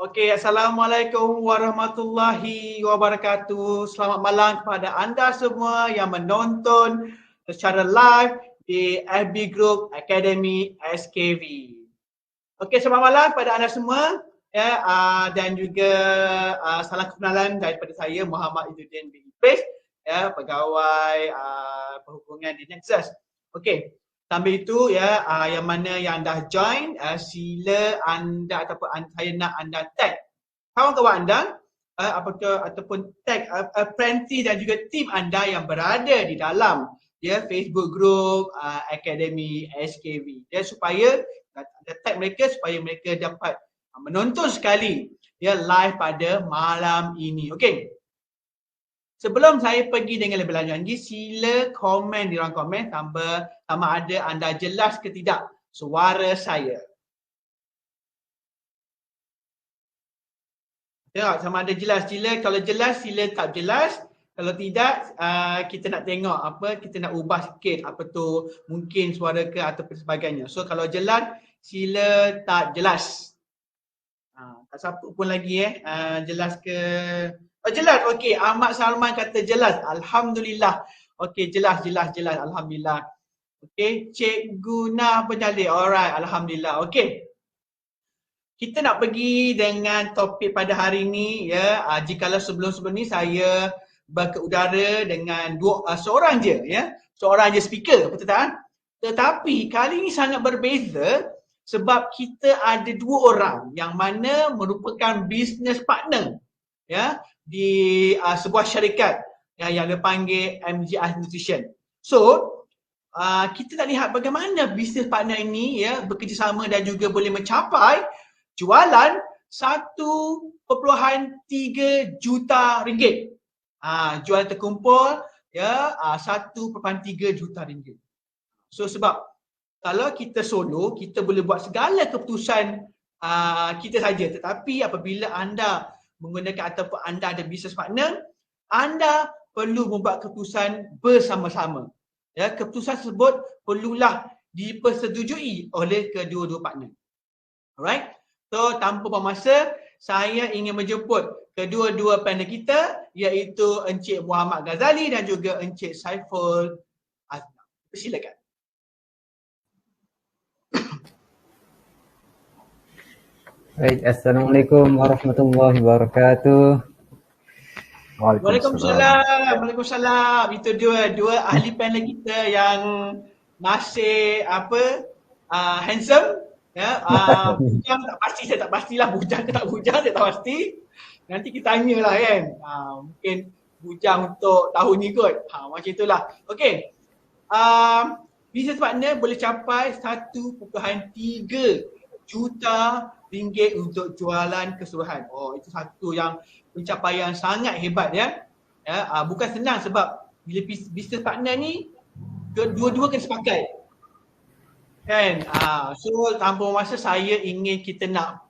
Okey, Assalamualaikum warahmatullahi wabarakatuh. Selamat malam kepada anda semua yang menonton secara live di FB Group Academy SKV. Okey, selamat malam kepada anda semua ya, dan juga salam kenalan daripada saya Muhammad Izzuddin bin Idris, ya, pegawai perhubungan di Nexus. Okey. Sambil itu ya, yang mana yang dah join, sila anda ataupun saya nak anda tag kawan-kawan anda ataupun tag apprentice dan juga tim anda yang berada di dalam ya Facebook group Academy SKV, ya, supaya anda tag mereka supaya mereka dapat menonton sekali ya live pada malam ini. Okey. Sebelum saya pergi dengan lebih lanjut lagi, sila komen di ruang komen sama ada anda jelas ke tidak suara saya. Tengok sama ada jelas. Kalau jelas sila tak jelas. Kalau tidak, kita nak tengok kita nak ubah sikit apa tu, mungkin suara ke ataupun sebagainya. So kalau jelas, sila tak jelas. Tak siapa pun lagi jelas ke. Oh jelas, okey. Ahmad Salman kata jelas. Alhamdulillah. Okey, jelas. Alhamdulillah. Okey, Cikgu Nah Penjalin. Alright, Alhamdulillah. Okey. Kita nak pergi dengan topik pada hari ini ya. Jikalau sebelum-sebelum ni saya berkeudara dengan seorang je ya. Seorang je speaker, betul tak? Tetapi kali ini sangat berbeza sebab kita ada dua orang yang mana merupakan business partner ya di sebuah syarikat yang dipanggil MGI Nutrition. So kita nak lihat bagaimana business partner ini ya bekerjasama dan juga boleh mencapai jualan 1.3 juta ringgit. Jualan terkumpul ya 1.3 juta ringgit. So sebab kalau kita solo, kita boleh buat segala keputusan kita saja. Tetapi apabila anda menggunakan ataupun anda ada business partner, anda perlu membuat keputusan bersama-sama. Ya, keputusan tersebut perlulah dipersetujui oleh kedua-dua partner. Alright. So tanpa buang masa, saya ingin menjemput kedua-dua panel kita iaitu Encik Muhammad Ghazali dan juga Encik Saiful Azman. Silakan. Baik, Assalamualaikum warahmatullahi wabarakatuh. Waalaikumsalam. Itu dua ahli panel kita yang masih handsome ya. Bujang tak pasti, saya tak pastilah bujang ke tak bujang, saya tak pasti. Nanti kita tanyalah kan. Mungkin bujang untuk tahun ni kot. Macam itulah. Okey. Business partner boleh capai 1.3 juta ringgit untuk jualan keseluruhan. Oh, itu satu yang pencapaian sangat hebat ya. Bukan senang sebab bila business partner ni dua-dua kena sepakat. Kan? So tanpa masa saya ingin kita nak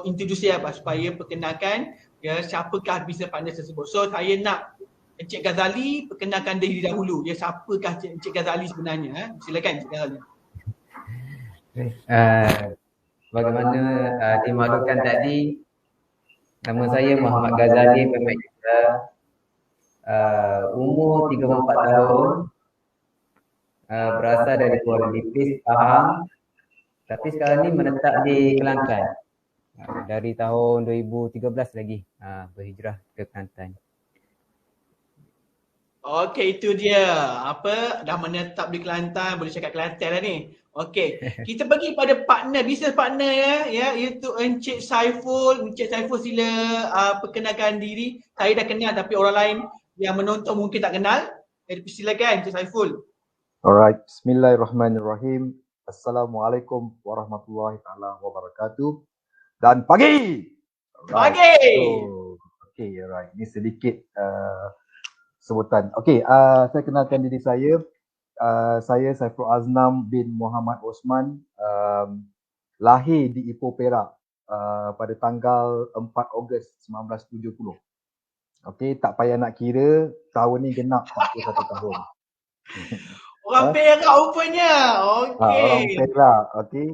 introduce supaya perkenalkan ya siapakah business partner tersebut. So saya nak Encik Ghazali perkenalkan diri dahulu. Ya, siapakah Encik Ghazali sebenarnya? Silakan Encik Ghazali. Bagaimana dimaklumkan tadi, nama saya Muhammad Ghazali bin Idris, umur 34 tahun, berasal dari Kuala Lipis, Pahang, tapi sekarang ni menetap di Kelantan. Dari tahun 2013 lagi berhijrah ke Kelantan. Okey, itu dia. Dah menetap di Kelantan, boleh cakap Kelantan lah ni. Okey, kita pergi pada partner, business partner ya, iaitu Encik Saiful. Encik Saiful sila perkenalkan diri. Saya dah kenal tapi orang lain yang menonton mungkin tak kenal. Jadi silakan Encik Saiful. Alright, bismillahirrahmanirrahim. Assalamualaikum warahmatullahi taala wabarakatuh. Dan pagi. Pagi. Okey, alright. Ini sedikit sebutan. Okey, saya kenalkan diri saya. Saya Saiful Azman bin Muhammad Osman, lahir di Ipoh Perak pada tanggal 4 Ogos 1970. Okey, tak payah nak kira, tahun ni genap 41 tahun. Orang Perak rupanya. Orang Okey. Perak, okey.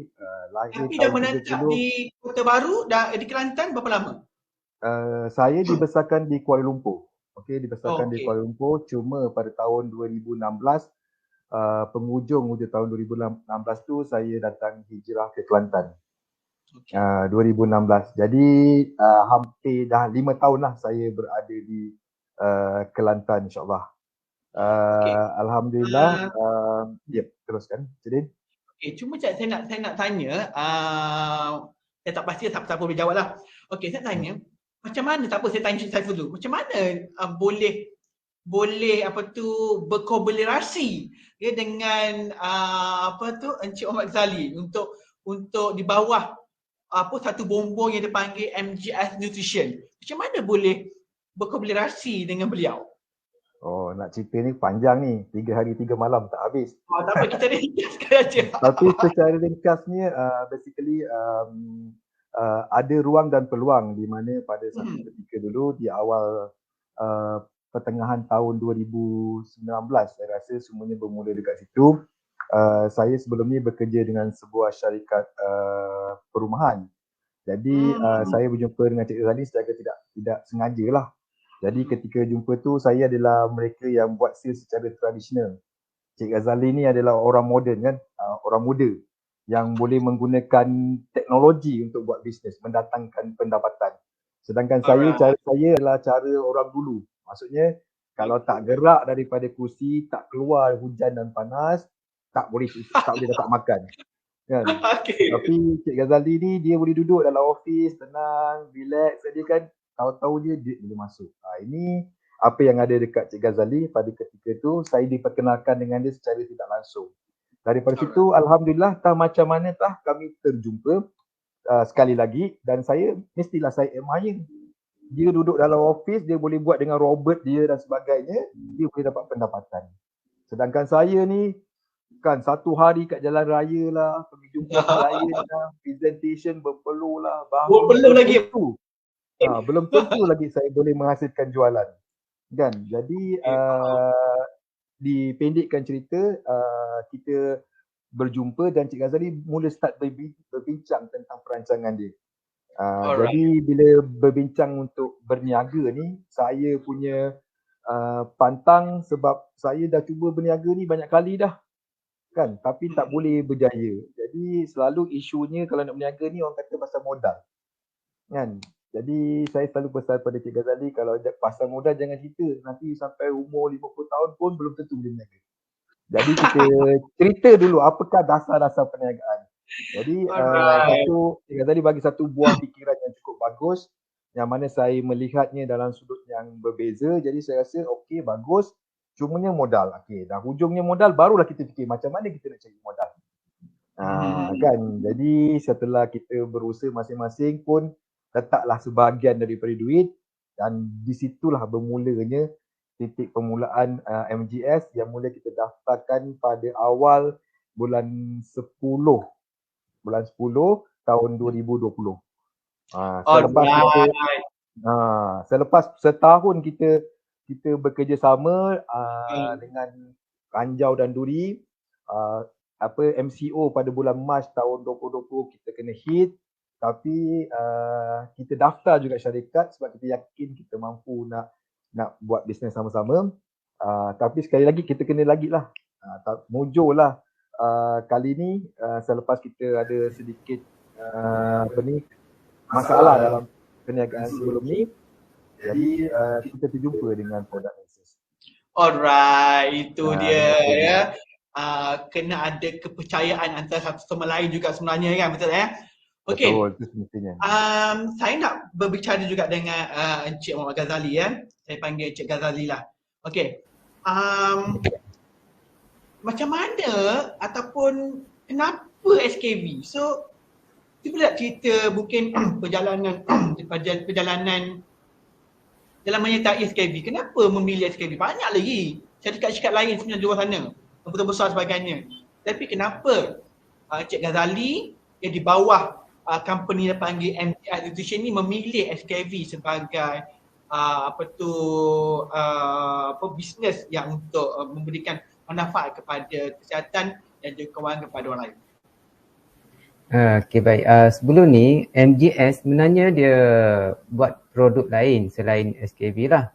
Lahir Tapi dah tahun menetap 30. di Kota Baru, dah di Kelantan berapa lama? Saya dibesarkan di Kuala Lumpur. Okey, dibesarkan di Okey. Kuala Lumpur, cuma pada tahun 2016, penghujung tahun 2016 tu saya datang hijrah ke Kelantan. Okey. 2016. Jadi hampir dah 5 tahun lah saya berada di Kelantan, insyaAllah. Okey. Alhamdulillah. Teruskan, Cik Din. Okey, cuma saya nak tanya, saya tak pasti siapa boleh jawab lah. Okey, saya tanya, macam mana, tak apa saya tanya Cik Saiful dulu. Macam mana boleh berkolaborasi ya dengan Encik Muhammad Ghazali untuk di bawah satu bumbung yang dipanggil MGS Nutrition. Macam mana boleh berkolaborasi dengan beliau? Oh, nak cerita ni panjang ni. 3 hari 3 malam tak habis. Tak apa, kita ringkaskan aja. Tapi secara ringkasnya, basically ada ruang dan peluang di mana pada satu ketika dulu di awal pertengahan tahun 2019, saya rasa semuanya bermula dekat situ. Saya sebelum ni bekerja dengan sebuah syarikat perumahan. Jadi saya berjumpa dengan Cik Ghazali secara tidak sengaja lah. Jadi ketika jumpa tu, saya adalah mereka yang buat sales secara tradisional. Cik Ghazali ni adalah orang moden kan, orang muda yang boleh menggunakan teknologi untuk buat bisnes, mendatangkan pendapatan. Sedangkan cara saya adalah cara orang dulu. Maksudnya kalau tak gerak daripada kursi, tak keluar hujan dan panas, tak boleh dapat makan. Kan? Okay. Tapi Cik Ghazali ni dia boleh duduk dalam office, tenang, relax saja kan. Tahu-tahu je duit boleh masuk. Ini apa yang ada dekat Cik Ghazali pada ketika tu. Saya diperkenalkan dengan dia secara tidak langsung. Daripada situ alhamdulillah macam mana kami terjumpa sekali lagi, dan mestilah saya admire. Dia duduk dalam office, dia boleh buat dengan robot dia dan sebagainya, dia boleh dapat pendapatan. Sedangkan saya ni kan satu hari kat jalan raya lah, pergi jumpa klien lah, presentation berpeluh lah, berpeluh lagi. Belum tentu lagi saya boleh menghasilkan jualan. Kan? Jadi dipendekkan cerita, kita berjumpa dan Cik Ghazali mula start berbincang tentang perancangan dia. Jadi bila berbincang untuk berniaga ni, saya punya pantang sebab saya dah cuba berniaga ni banyak kali dah. Kan? Tapi tak boleh berjaya. Jadi selalu isunya kalau nak berniaga ni orang kata pasal modal. Kan? Jadi saya selalu pesan pada Cik Ghazali, kalau pasal modal jangan cerita. Nanti sampai umur 50 tahun pun belum tentu boleh berniaga. Jadi kita cerita dulu apakah dasar-dasar perniagaan. Jadi Cik Ghazali bagi satu buah fikiran yang cukup bagus, yang mana saya melihatnya dalam sudut yang berbeza. Jadi saya rasa okey, bagus. Cumanya modal. Okey, dah hujungnya modal, barulah kita fikir macam mana kita nak cari modal. Kan? Jadi setelah kita berusaha masing-masing pun letaklah sebahagian daripada duit, dan disitulah bermulanya titik permulaan MGS yang mula kita daftarkan pada awal bulan 10 tahun 2020. Selepas setahun kita bekerjasama dengan Ranjau dan Duri, MCO pada bulan Mac tahun 2020 kita kena hit. Tapi kita daftar juga syarikat sebab kita yakin kita mampu nak buat bisnes sama-sama. Tapi sekali lagi kita kena lagi lah mujurlah kali ni selepas kita ada sedikit masalah dalam perniagaan sebelum ni. Jadi kita terjumpa dengan produk Nexus. Alright, itu dia ya. Kena ada kepercayaan antara satu sama lain juga sebenarnya kan, betul ya? Okey. Betul, itu semestinya. Saya nak berbicara juga dengan Encik Muhammad Ghazali ya. Saya panggil Encik Ghazali lah. Okey. Macam mana ataupun kenapa SKB? So, cuba nak cerita mungkin perjalanan dalam menyertai SKB. Kenapa memilih SKB? Banyak lagi syarikat-syarikat lain sebenarnya di luar sana, besar sebagainya. Tapi kenapa Encik Ghazali yang di bawah company yang panggil MGS Nutrition ni memilih SKB sebagai bisnes yang untuk memberikan manfaat kepada kesihatan dan juga kewangan kepada orang lain. Okey, baik. Sebelum ni MGS sebenarnya dia buat produk lain selain SKB lah.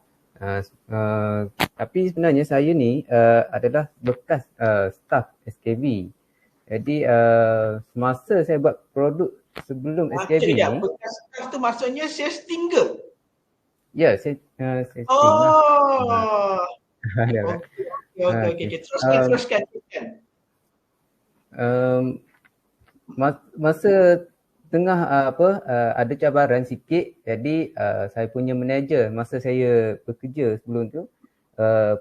Tapi sebenarnya saya ni adalah bekas staff SKB. Jadi semasa saya buat produk sebelum SKB ni. Bekas staff tu maksudnya sales team ke? Ya, saya sales team Oh. lah. Okey. Teruskan. Masa tengah ada cabaran sikit, jadi saya punya manager masa saya bekerja sebelum tu,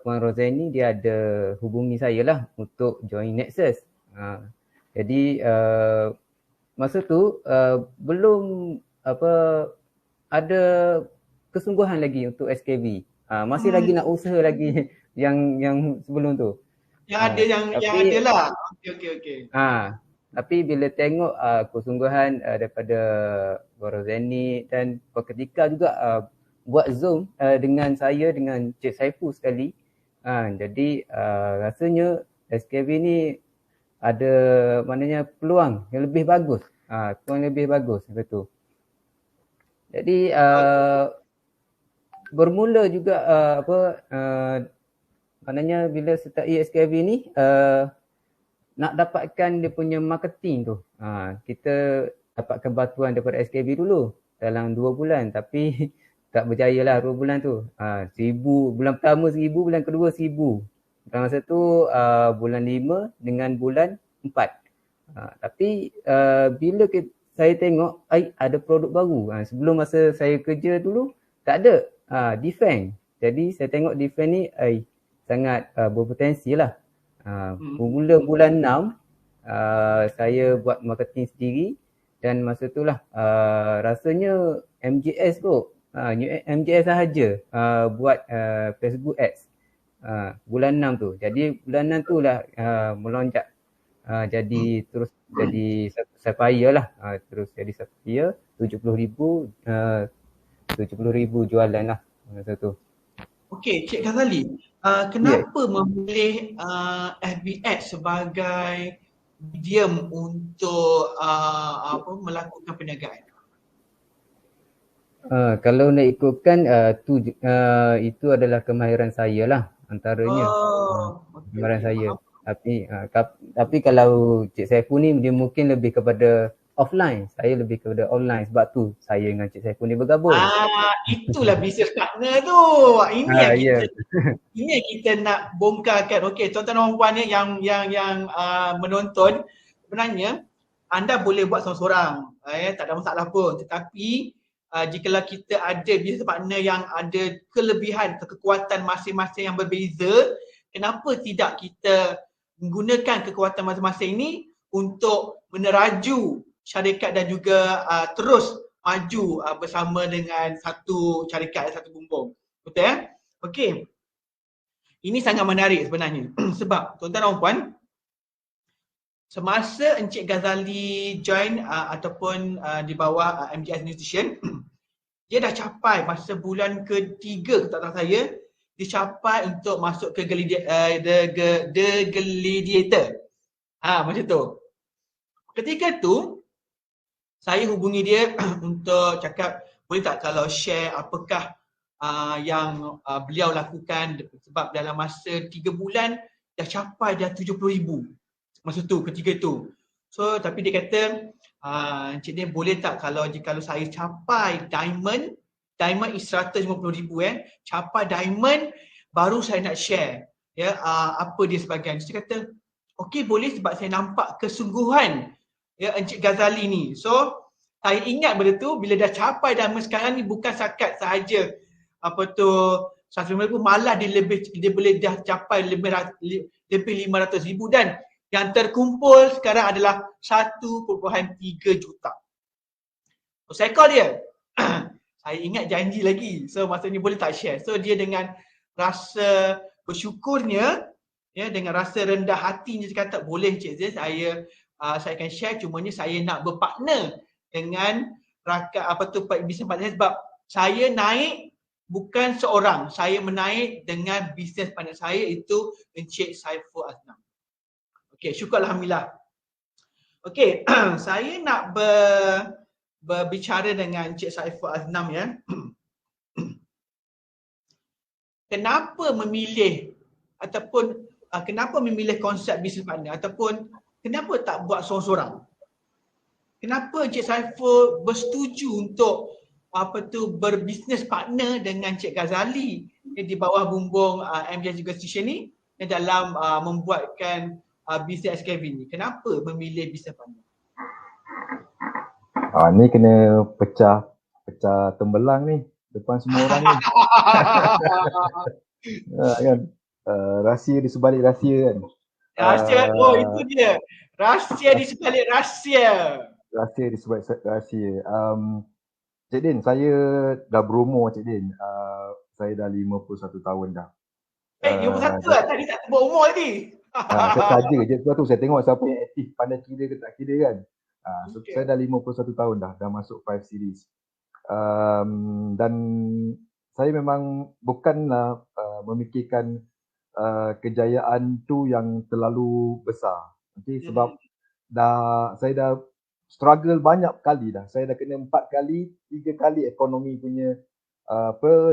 Puan Rozani, dia ada hubungi saya lah untuk join Nexus. Jadi masa tu belum ada kesungguhan lagi untuk SKB. Masih lagi nak usaha lagi yang sebelum tu. Yang ada lah. Okey. Tapi bila tengok kesungguhan daripada Rozani dan ketika juga buat Zoom dengan saya dengan Cik Saiful sekali, jadi rasanya SKB ni ada maknanya peluang yang lebih bagus. Betul. Jadi bermula juga maknanya bila start SKB ni nak dapatkan dia punya marketing tu. Kita dapatkan bantuan daripada SKB dulu dalam 2 bulan, tapi tak berjaya lah 2 bulan tu. 1,000, bulan pertama 1,000, bulan kedua 1,000. Dalam masa tu bulan 5 dengan bulan 4. Tapi bila saya tengok ada produk baru. Sebelum masa saya kerja dulu tak ada Defend. Jadi saya tengok Defend ni sangat berpotensi lah. Mula bulan 6 saya buat marketing sendiri dan masa tu lah rasanya MGS kot. MGS sahaja buat Facebook Ads bulan 6 tu. Jadi bulan 6 tu lah melonjak jadi terus jadi sapphire lah. Terus jadi sapphire 70,000 jualan lah masa tu. Okey, Cik Ghazali, kenapa memilih FB Ads sebagai medium untuk melakukan perniagaan? Kalau nak ikutkan itu adalah kemahiran saya lah antaranya. Kemahiran saya. Tapi kalau Cik Saiful ni dia mungkin lebih kepada offline, saya lebih kepada online, sebab tu saya dengan Cik Saiful ni bergabung. Itulah business partner tu. Ini yang kita nak bongkarkan. Okey, tuan-tuan dan puan yang menonton, sebenarnya anda boleh buat seorang-seorang, tak ada masalah pun. Tetapi jikalau kita ada business partner yang ada kelebihan atau kekuatan masing-masing yang berbeza, kenapa tidak kita menggunakan kekuatan masing-masing ini untuk meneraju syarikat dan juga terus maju bersama dengan satu syarikat, satu bumbung. Betul ya? Okey. Ini sangat menarik sebenarnya. Sebab tuan-tuan dan puan, semasa Encik Ghazali join ataupun di bawah MGS Nutrition, dia dah capai masa bulan ketiga tak tahu saya, dia capai untuk masuk ke The Gladiator. Macam tu. Ketika tu saya hubungi dia untuk cakap boleh tak kalau share apakah yang beliau lakukan, sebab dalam masa 3 bulan dah capai dah 70,000 masa tu ketika tu. So tapi dia kata Encik dia boleh tak kalau saya capai diamond is 150,000 capai diamond baru saya nak share apa dia sebagainya. Dia kata okey boleh, sebab saya nampak kesungguhan Encik Ghazali ni. So saya ingat benda tu, bila dah capai diamond sekarang ni bukan setakat sahaja 150,000, malah dia boleh dah capai lebih 500,000 dan yang terkumpul sekarang adalah 1.3 juta. So saya call dia. Saya ingat janji lagi. So maksudnya boleh tak share. So dia dengan rasa bersyukurnya, dengan rasa rendah hatinya dia kata boleh Cik Zee, saya akan share, cumanya saya nak berpartner dengan rakan business partner, sebab saya naik bukan seorang. Saya menaik dengan bisnes partner saya itu Encik Saiful Aznam. Okey, syukur alhamdulillah. Okey, saya nak berbicara dengan Encik Saiful Aznam ya. Kenapa memilih ataupun kenapa memilih konsep bisnes partner ataupun kenapa tak buat seorang-seorang? Kenapa Encik Saiful bersetuju untuk berbisnes partner dengan Encik Ghazali di bawah bumbung MGS Juga Station ni dalam membuatkan bisnes SKV ni? Kenapa memilih bisnes partner? Ni kena pecah tembelang ni depan semua orang ni. Kan? Rahsia di sebalik rahsia kan. Rahsia, itu dia. Rahsia di sebalik rahsia. Rahsia di sebalik rahsia. Cik Din, saya dah berumur Cik Din. Saya dah 51 tahun dah. 51 lah, tadi tak sebut umur tadi. Saya saja je, sebab tu saya tengok siapa yang aktif, pandai kira ke tak kira kan. So saya dah 51 tahun dah masuk 5 series. Dan saya memang bukanlah memikirkan kejayaan tu yang terlalu besar. Okay, sebab saya dah struggle banyak kali dah. Saya dah kena 4 kali, 3 kali ekonomi punya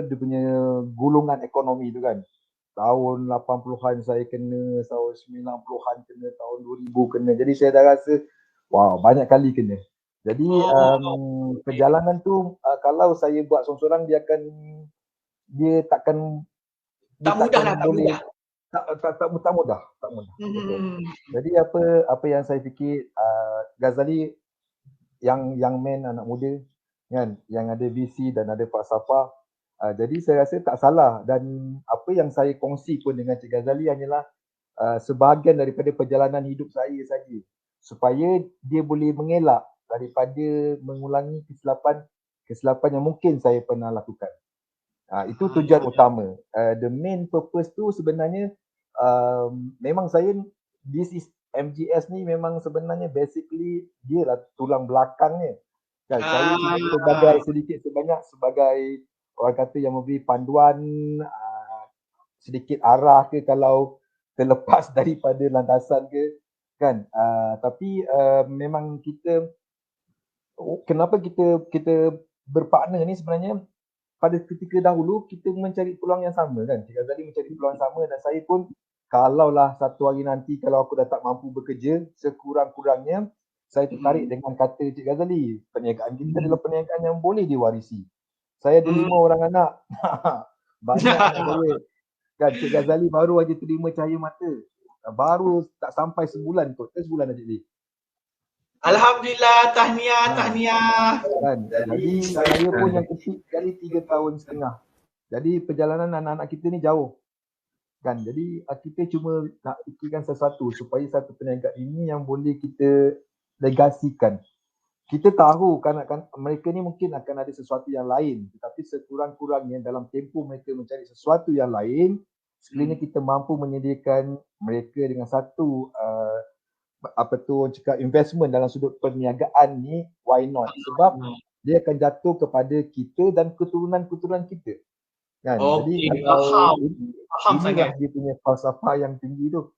dia punya gulungan ekonomi tu kan. Tahun 80-an saya kena, tahun 90-an kena, tahun 2000 kena. Jadi saya dah rasa wow, banyak kali kena. Jadi perjalanan tu kalau saya buat seorang-seorang dia takkan mudah. Jadi apa yang saya fikir, Ghazali young man, anak muda kan, yang ada visi dan ada falsafah. Jadi saya rasa tak salah, dan apa yang saya kongsi pun dengan Cik Ghazali hanyalah sebahagian daripada perjalanan hidup saya saja, supaya dia boleh mengelak daripada mengulangi kesilapan yang mungkin saya pernah lakukan. Itu tujuan utama. The main purpose tu sebenarnya memang saya, this is MGS ni memang sebenarnya basically dia lah tulang belakangnya. Kan? Saya sebagai sedikit sebanyak sebagai orang kata yang memberi panduan, sedikit arah ke kalau terlepas daripada landasan ke kan. Tapi memang kenapa kita berpartner ni sebenarnya, pada ketika dahulu kita mencari peluang yang sama kan. Cik Ghazali mencari peluang yang sama, dan saya pun kalaulah satu hari nanti kalau aku dah tak mampu bekerja, sekurang-kurangnya saya tertarik dengan kata Cik Ghazali, perniagaan kita adalah perniagaan yang boleh diwarisi. Saya ada 5 orang anak. Banyak anak saya. Kan Cik Ghazali baru aja terima cahaya mata. Baru tak sampai sebulan kot. Sebulan aja ni. Alhamdulillah, tahniah. Kan? Jadi saya pun yang kecil sekali 3 tahun setengah. Jadi perjalanan anak-anak kita ni jauh. Kan? Jadi kita cuma nak fikirkan sesuatu supaya satu perniagaan ini yang boleh kita legasikan. Kita tahu kan mereka ni mungkin akan ada sesuatu yang lain, tetapi sekurang-kurangnya dalam tempoh mereka mencari sesuatu yang lain, sekiranya kita mampu menyediakan mereka dengan satu investment dalam sudut perniagaan ni, why not? Sebab dia akan jatuh kepada kita dan keturunan-keturunan kita. Kan? Jadi faham sangat dia punya falsafah yang tinggi tu.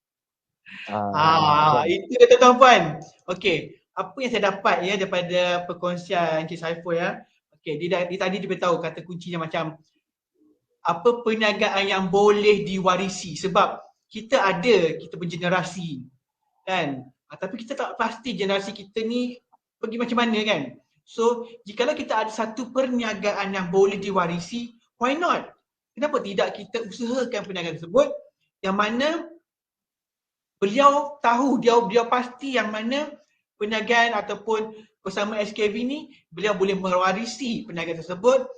Itu dia tuan-tuan. Okey, apa yang saya dapat ya daripada perkongsian Encik Saiful ya. Okey, dia tadi dia beritahu kata kuncinya macam apa perniagaan yang boleh diwarisi, sebab kita punya generasi kan. Tapi kita tak pasti generasi kita ni pergi macam mana kan. So, jikalau kita ada satu perniagaan yang boleh diwarisi, why not? Kenapa tidak kita usahakan perniagaan tersebut yang mana beliau tahu, dia pasti yang mana perniagaan ataupun bersama SKV ni beliau boleh mewarisi perniagaan tersebut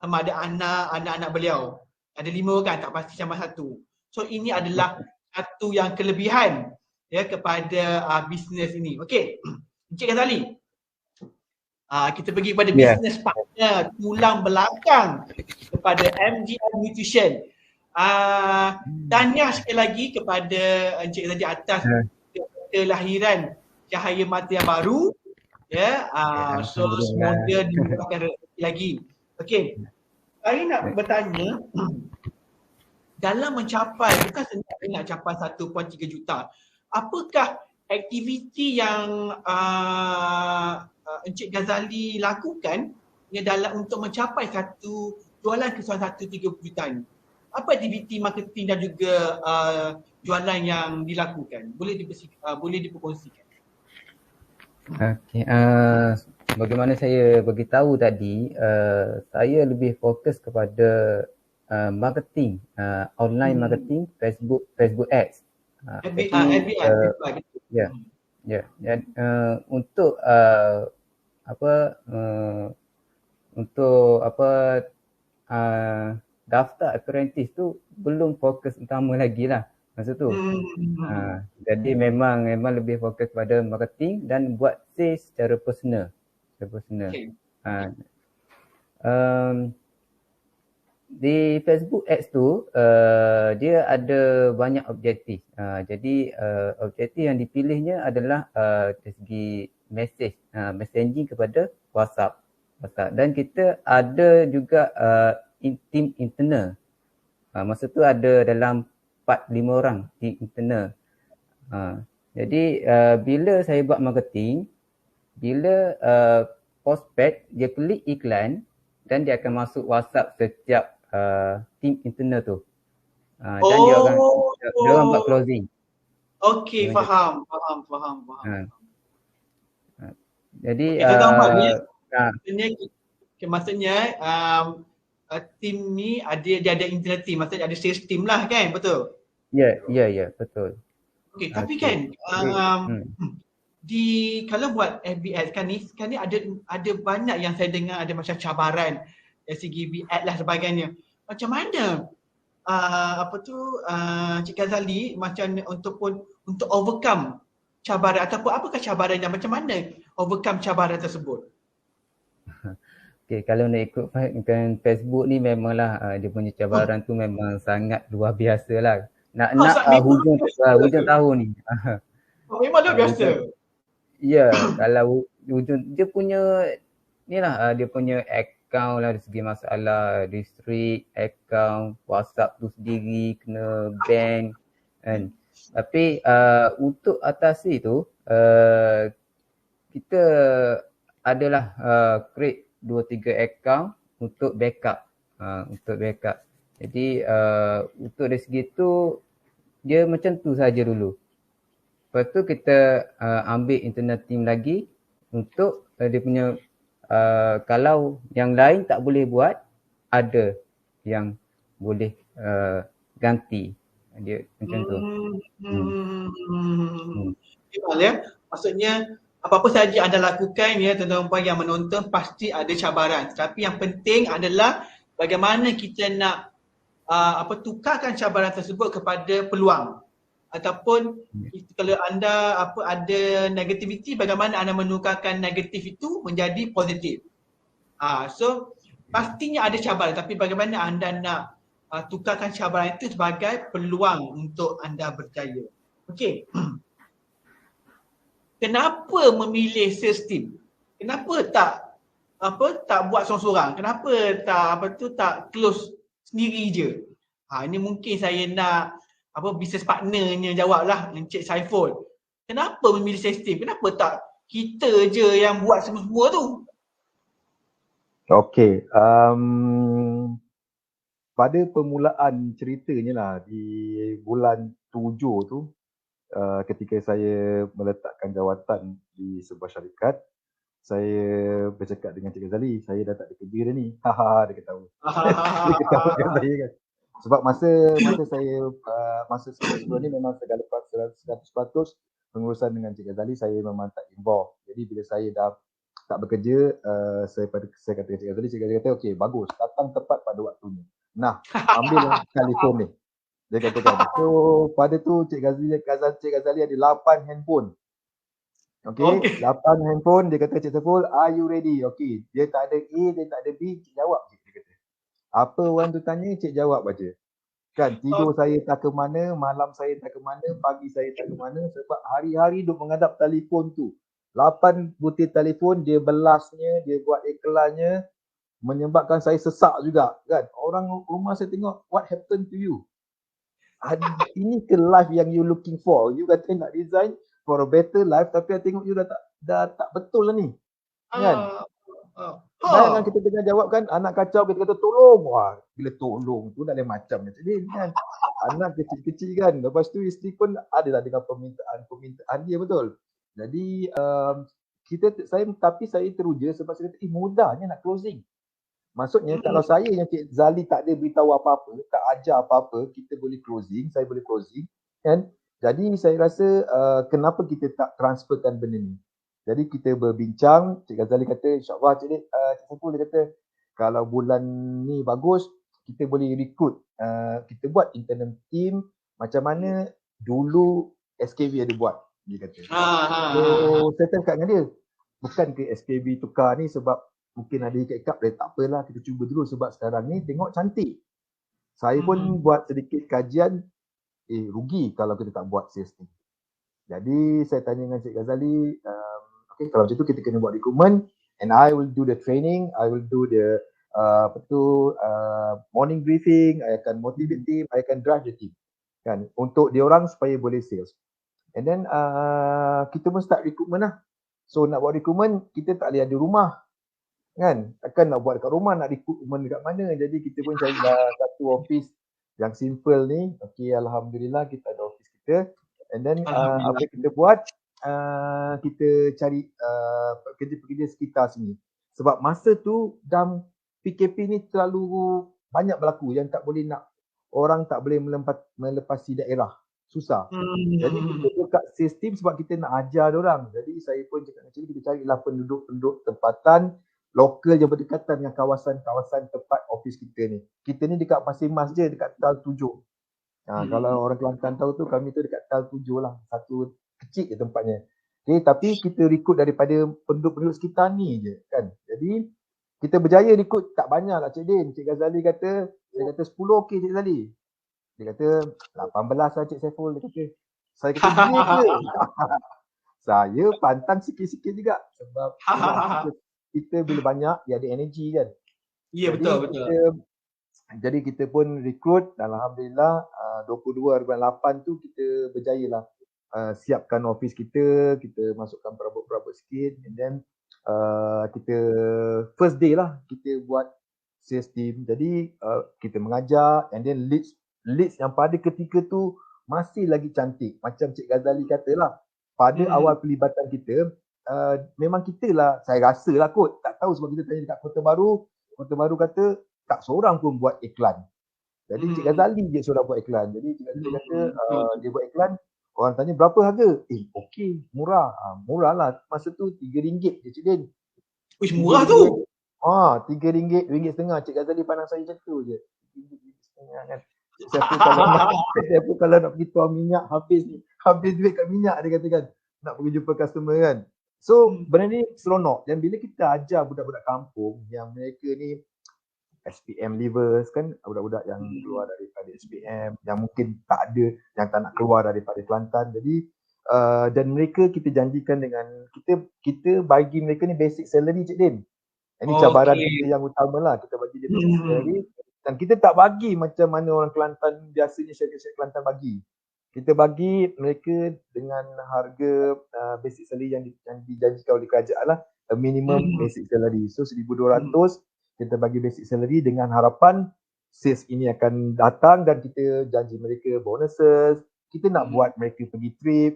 ada anak-anak beliau. Ada 5 orang, tak pasti sama satu. So ini adalah satu yang kelebihan ya kepada bisnes ini. Okey, Encik Ghazali. Kita pergi kepada bisnes partner tulang belakang kepada MGS Nutrition. Tahniah sekali lagi kepada Encik Ghazali atas kelahiran cahaya mata yang baru. Ya, so semoga dimudahkan lagi. Okey. Saya nak bertanya, dalam mencapai, bukan senang nak capai 1.3 juta, apakah aktiviti yang Encik Ghazali lakukan dalam untuk mencapai jualan keseluruhan 1.3 juta ni? Apa aktiviti marketing dan juga jualan yang dilakukan? Boleh diperkongsikan? Okey, bagaimana saya beritahu tadi, saya lebih fokus kepada marketing, online marketing, Facebook Ads. Untuk daftar apprentice tu belum fokus utama lagi lah masa tu. Jadi memang lebih fokus pada marketing dan buat sales secara personal. Okay. Di Facebook Ads tu dia ada banyak objektif. Jadi objektif yang dipilihnya adalah dari segi messaging kepada WhatsApp. Dan kita ada juga tim internal. Masa tu ada dalam 4-5 orang tim internal. Jadi bila saya buat marketing, bila prospek dia klik iklan dan dia akan masuk WhatsApp setiap tim internal tu. Dan dia orang buat closing. Okey, faham. Jadi maksudnya tim ni dia ada internal team, maksudnya ada sales team lah kan, betul? Ya, betul. Okey, tapi kan kalau buat FB Ads kan ni ada banyak yang saya dengar ada macam cabaran dari segi ad lah sebagainya. Macam mana Cik Ghazali macam untuk overcome cabaran ataupun apakah cabaran dan macam mana overcome cabaran tersebut? Okay, kalau nak ikutkan Facebook ni memanglah dia punya cabaran tu memang sangat luar biasa lah. Hujung tahun ni. Memang luar biasa. Ya, kalau hujung dia punya dia punya account lah dari segi masalah, district, account, WhatsApp tu sendiri kena ban kan. Tapi untuk atasi tu kita adalah create 2-3 account untuk backup. Jadi untuk dari segi tu dia macam tu saja dulu. Lepas tu kita ambil internal team lagi untuk dia punya kalau yang lain tak boleh buat, ada yang boleh ganti. Dia macam tu. Ya, maksudnya apa-apa saja anda lakukan ya tuan-tuan yang menonton pasti ada cabaran. Tapi yang penting adalah bagaimana kita nak tukarkan cabaran tersebut kepada peluang. Ataupun kalau anda ada negativity, bagaimana anda menukarkan negatif itu menjadi positif. So pastinya ada cabaran, tapi bagaimana anda nak tukarkan cabaran itu sebagai peluang untuk anda berjaya. Okey. Kenapa memilih sales team? Kenapa tak buat seorang-seorang? Kenapa tak close sendiri je? Ini mungkin saya nak business partnernya jawablah, Encik Saiful. Kenapa memilih sales team? Kenapa tak kita je yang buat semua tu? Okey, pada permulaan ceritanya lah di bulan 7 tu, ketika saya meletakkan jawatan di sebuah syarikat, saya bercakap dengan Cik Ghazali, saya dah tak ada kerja dah ni. Dia ketawa. Dia ketawakan saya kan. Sebab masa saya sebelum ni memang segala 100% pengurusan dengan Cik Ghazali saya memang tak involve. Jadi bila saya dah tak bekerja, saya kata Cik Ghazali, Cik Ghazali kata okey bagus, datang tepat pada waktunya. Nah, ambillah telefon ni. Dia katakan. So pada tu Cik Ghazali ada 8 handphone. Okay. 8 handphone. Dia kata, Cik Saiful, are you ready? Okay. Dia tak ada A, dia tak ada B, Cik jawab. Dia kata. Apa orang tu tanya, Cik jawab aja. Kan tidur saya tak ke mana, malam saya tak ke mana, pagi saya tak ke mana, sebab hari-hari duk menghadap telefon tu. 8 butir telefon, dia belasnya, dia buat iklannya. menyebabkan saya sesak juga kan. Orang rumah saya tengok, what happened to you? Ini ke life yang you looking for? You kata nak design for a better life, tapi I tengok you dah tak betul lah ni. Kan? Jangan kita tengah jawab kan, anak kacau kita kata tolong. Wah, bila tolong tu dah lain macam ni kan. Anak kecil-kecil kan. Lepas tu isteri pun ada dengan permintaan dia, betul. Jadi saya teruja sebab saya kata mudahnya nak closing. Maksudnya kalau saya yang Cik Zali tak ada beritahu apa-apa, tak ajar apa-apa, kita boleh closing, saya boleh closing kan. Jadi saya rasa kenapa kita tak transferkan benda ni. Jadi kita berbincang, Cik Ghazali kata insyaAllah Cik Saiful dia kata kalau bulan ni bagus, kita boleh recruit, kita buat internal team macam mana dulu SKV ada buat, dia kata. So saya cakap dengan dia, bukan ke SKV tukar ni sebab mungkin ada ikat-ikat, tak apalah kita cuba dulu sebab sekarang ni tengok cantik. Saya pun buat sedikit kajian, rugi kalau kita tak buat sales team. Jadi saya tanya dengan Cik Ghazali, okay, kalau macam tu kita kena buat recruitment and I will do the training, I will do the morning briefing, I akan motivate team, I akan drive the team kan untuk dia orang supaya boleh sales. And then kita pun start recruitment lah. So nak buat recruitment, kita tak boleh ada rumah kan, takkan nak buat dekat rumah, nak recruitment dekat mana. Jadi kita pun carilah satu office yang simple ni. Okay, Alhamdulillah kita ada office kita. And then apa kita buat, kita cari pekerja-pekerja sekitar sini. Sebab masa tu dalam PKP ni terlalu banyak berlaku yang tak boleh nak, orang tak boleh melepasi daerah. Susah. Jadi kita buka sistem sebab kita nak ajar diorang. Jadi saya pun cakap macam ni, kita carilah penduduk-penduduk tempatan lokal yang berdekatan dengan kawasan-kawasan tempat office kita ni. Kita ni dekat Pasir Mas je, dekat Tal 7. Kalau orang Kelantan tahu tu, kami tu dekat Tal 7 lah. Satu kecil je tempatnya. Okay, tapi kita rekrut daripada penduduk-penduduk sekitar ni je kan. Jadi kita berjaya rekrut tak banyak lah Cik Din. Cik Ghazali kata, saya kata 10 okey Cik Ghazali. Dia kata 18 lah Cik Saiful. Dia kata, saya kata dia ke? Saya pantang sikit-sikit juga sebab kita bila banyak dia ada energi kan. Ya, betul. Jadi kita pun rekrut dan Alhamdulillah 22/8 tu kita berjaya lah siapkan office kita masukkan perabot-perabot sikit and then kita first day lah kita buat sales team. Jadi kita mengajar and then leads yang pada ketika tu masih lagi cantik. Macam Cik Ghazali kata lah, pada awal pelibatan kita memang kita lah, saya rasa lah kot, tak tahu sebab kita tanya dekat Kota Baru kata tak seorang pun buat iklan. Jadi Cik Ghazali je seorang buat iklan. Jadi Cik Ghazali kata dia buat iklan, orang tanya berapa harga? Okey, murah. Murah lah. Masa tu RM3 je Cik Din. Uish, murah tu. RM3, RM1.5. Cik Ghazali pandang saya macam tu je. RM3.5 kan. Saya pun kalau nak pergi tuang minyak habis duit kat minyak dia kata kan. Nak pergi jumpa customer kan. So benda ni seronok. Dan bila kita ajar budak-budak kampung yang mereka ni SPM leavers kan, budak-budak yang keluar daripada SPM, yang mungkin tak ada, yang tak nak keluar daripada Kelantan. Jadi dan mereka kita janjikan dengan kita bagi mereka ni basic salary Cik Din. Ini cabaran kita yang utama lah, kita bagi dia basic salary. Dan kita tak bagi macam mana orang Kelantan biasanya syarikat Kelantan bagi. Kita bagi mereka dengan harga basic salary yang dijanjikan oleh kerajaan lah, a minimum basic salary. So 1,200 kita bagi basic salary dengan harapan sales ini akan datang dan kita janji mereka bonuses, kita nak buat mereka pergi trip,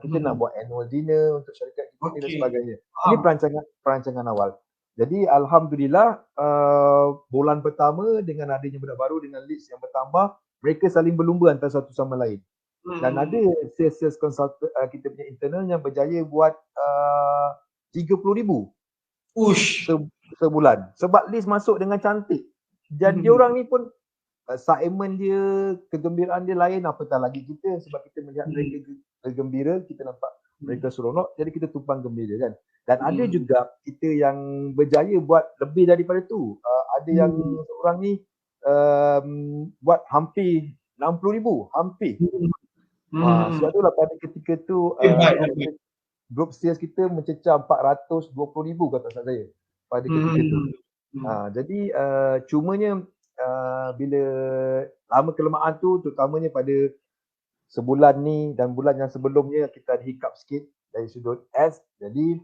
kita nak buat annual dinner untuk syarikat kita dan sebagainya. Ini perancangan awal. Jadi Alhamdulillah bulan pertama dengan adanya budak baru dengan leads yang bertambah, mereka saling berlumba antara satu sama lain. Dan ada sales consultant kita punya internal yang berjaya buat 30,000 sebulan. Sebab list masuk dengan cantik. Dan dia orang ni pun excitement dia, kegembiraan dia lain apatah lagi kita sebab kita melihat mereka gembira, kita nampak mereka seronok, jadi kita tumpang gembira kan. Dan ada juga kita yang berjaya buat lebih daripada tu. Ada yang seorang ni buat hampir 60,000, hampir. Sebab itulah pada ketika tu group sales kita mencecah 420,000 kata saya pada ketika tu. Jadi cumanya bila lama kelamaan tu terutamanya pada sebulan ni dan bulan yang sebelumnya kita ada hiccup sikit dari sudut S. Jadi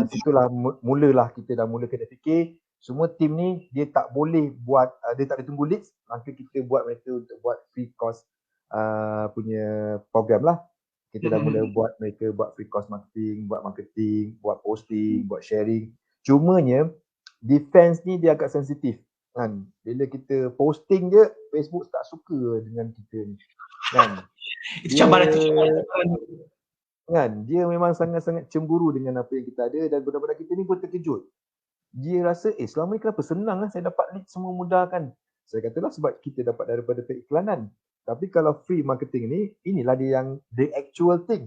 situlah mulalah kita dah mula kena fikir semua tim ni dia tak boleh buat, dia tak ada tunggu leads, maka kita buat mereka untuk buat free course punya program lah. Kita dah mula buat mereka buat free course marketing, buat posting, buat sharing. Cumanya defense ni dia agak sensitif kan. Bila kita posting je, Facebook tak suka dengan kita ni kan. Itu cabaran Kan, dia memang sangat-sangat cemburu dengan apa yang kita ada dan budak-budak kita ni pun terkejut. Dia rasa, selama ni kenapa senang lah saya dapat lead semua mudah kan. Saya katalah sebab kita dapat daripada periklanan. Tapi kalau free marketing ni, inilah dia yang the actual thing.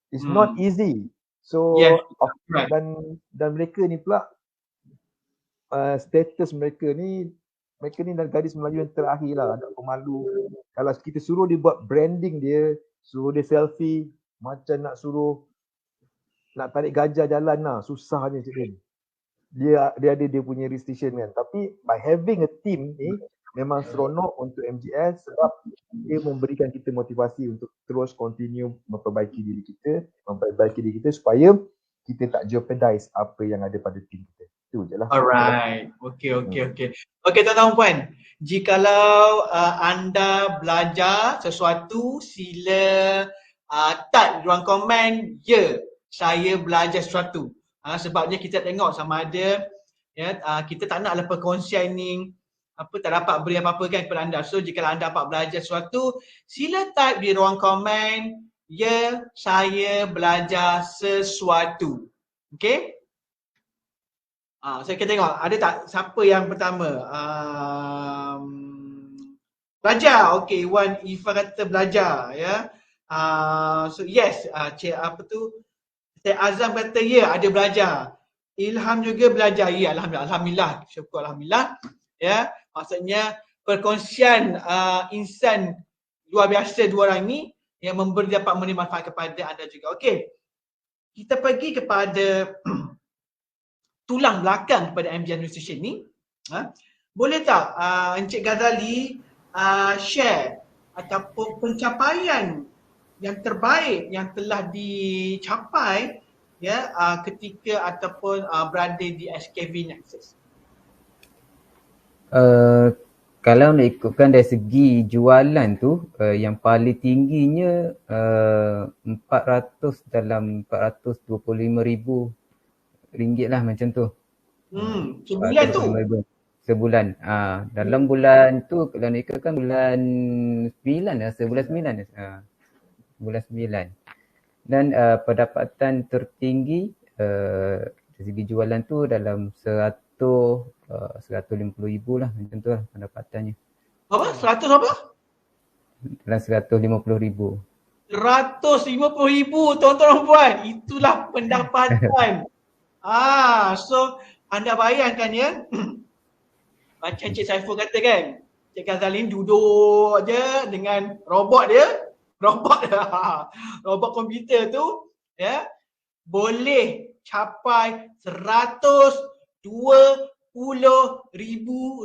It's not easy. So, dan mereka ni pula, status mereka ni dah gadis Melayu yang terakhir lah, agak pemalu. Kalau kita suruh dia buat branding dia, suruh dia selfie, macam nak suruh nak tarik gajah jalan lah, susahnya Cik Din. Dia ada dia punya restriction kan. Tapi by having a team ni memang seronok untuk MGS sebab dia memberikan kita motivasi untuk terus continue memperbaiki diri kita supaya kita tak jeopardize apa yang ada pada team kita. Itu je lah. Alright. Okay. Okay tuan-tuan puan. Jikalau anda belajar sesuatu, sila type di ruang komen, ya, saya belajar sesuatu. Sebabnya kita tengok sama ada kita tak naklah perkongsian ni tak dapat beri apa-apa kan kepada anda. So jika anda dapat belajar sesuatu, sila type di ruang komen, ya, saya belajar sesuatu. Okay? Saya akan tengok ada tak siapa yang pertama. Belajar. Okay, Wan Ifa kata belajar, ya. So yes, Cik Cik Azam kata ya, ada belajar. Ilham juga belajar. Ya, alhamdulillah. Syukur alhamdulillah. Ya, maksudnya perkongsian insan luar biasa dua orang ni yang dapat memberi manfaat kepada anda juga. Okey. Kita pergi kepada tulang belakang kepada MGS Nutrition ni. Boleh tak Encik Ghazali share ataupun pencapaian yang terbaik yang telah dicapai ketika ataupun berada di SKV Nexus? Kalau nak ikutkan dari segi jualan tu, yang paling tingginya 400 dalam 425,000 ringgit lah macam tu. Sebulan tu? Sebulan. Dalam bulan tu, kalau nak ikutkan bulan 9 rasa, bulan 9. Bulan 9. Dan pendapatan tertinggi dari segi jualan tu dalam 150,000 lah macam tu lah pendapatannya. Apa? 100 apa? Dalam 150,000. 150,000 tuan-tuan puan. Itulah pendapatan. So anda bayangkan ya. Macam Cik Saiful kata kan, Cik Ghazali duduk je dengan robot komputer tu ya, boleh capai 120,000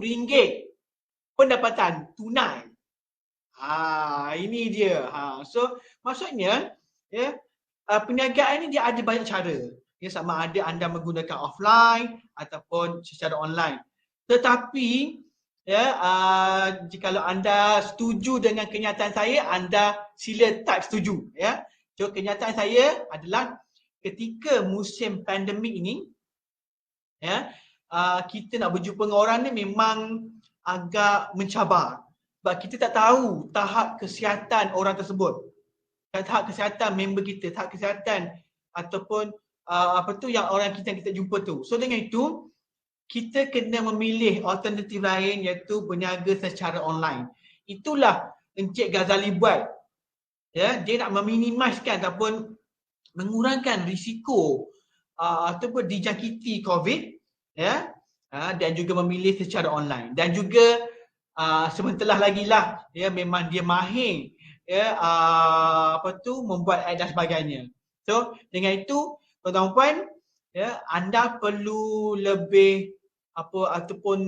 ringgit pendapatan tunai. Ini dia. So maksudnya ya, perniagaan ni dia ada banyak cara. Ya, sama ada anda menggunakan offline ataupun secara online. Tetapi ya, jikalau anda setuju dengan kenyataan saya, anda sila type setuju ya. So kenyataan saya adalah ketika musim pandemik ini ya, kita nak berjumpa dengan orang ni memang agak mencabar. Sebab kita tak tahu tahap kesihatan orang tersebut. Tahap kesihatan member kita, tahap kesihatan ataupun yang orang kita jumpa tu. So dengan itu, kita kena memilih alternatif lain iaitu berniaga secara online. Itulah Encik Ghazali buat. Ya, dia nak meminimaliskan ataupun mengurangkan risiko ataupun dijangkiti COVID ya, dan juga memilih secara online. Dan juga sebentar lagi lah ya, memang dia mahir ya, membuat ad dan sebagainya. So dengan itu tuan-tuan puan ya, anda perlu lebih ataupun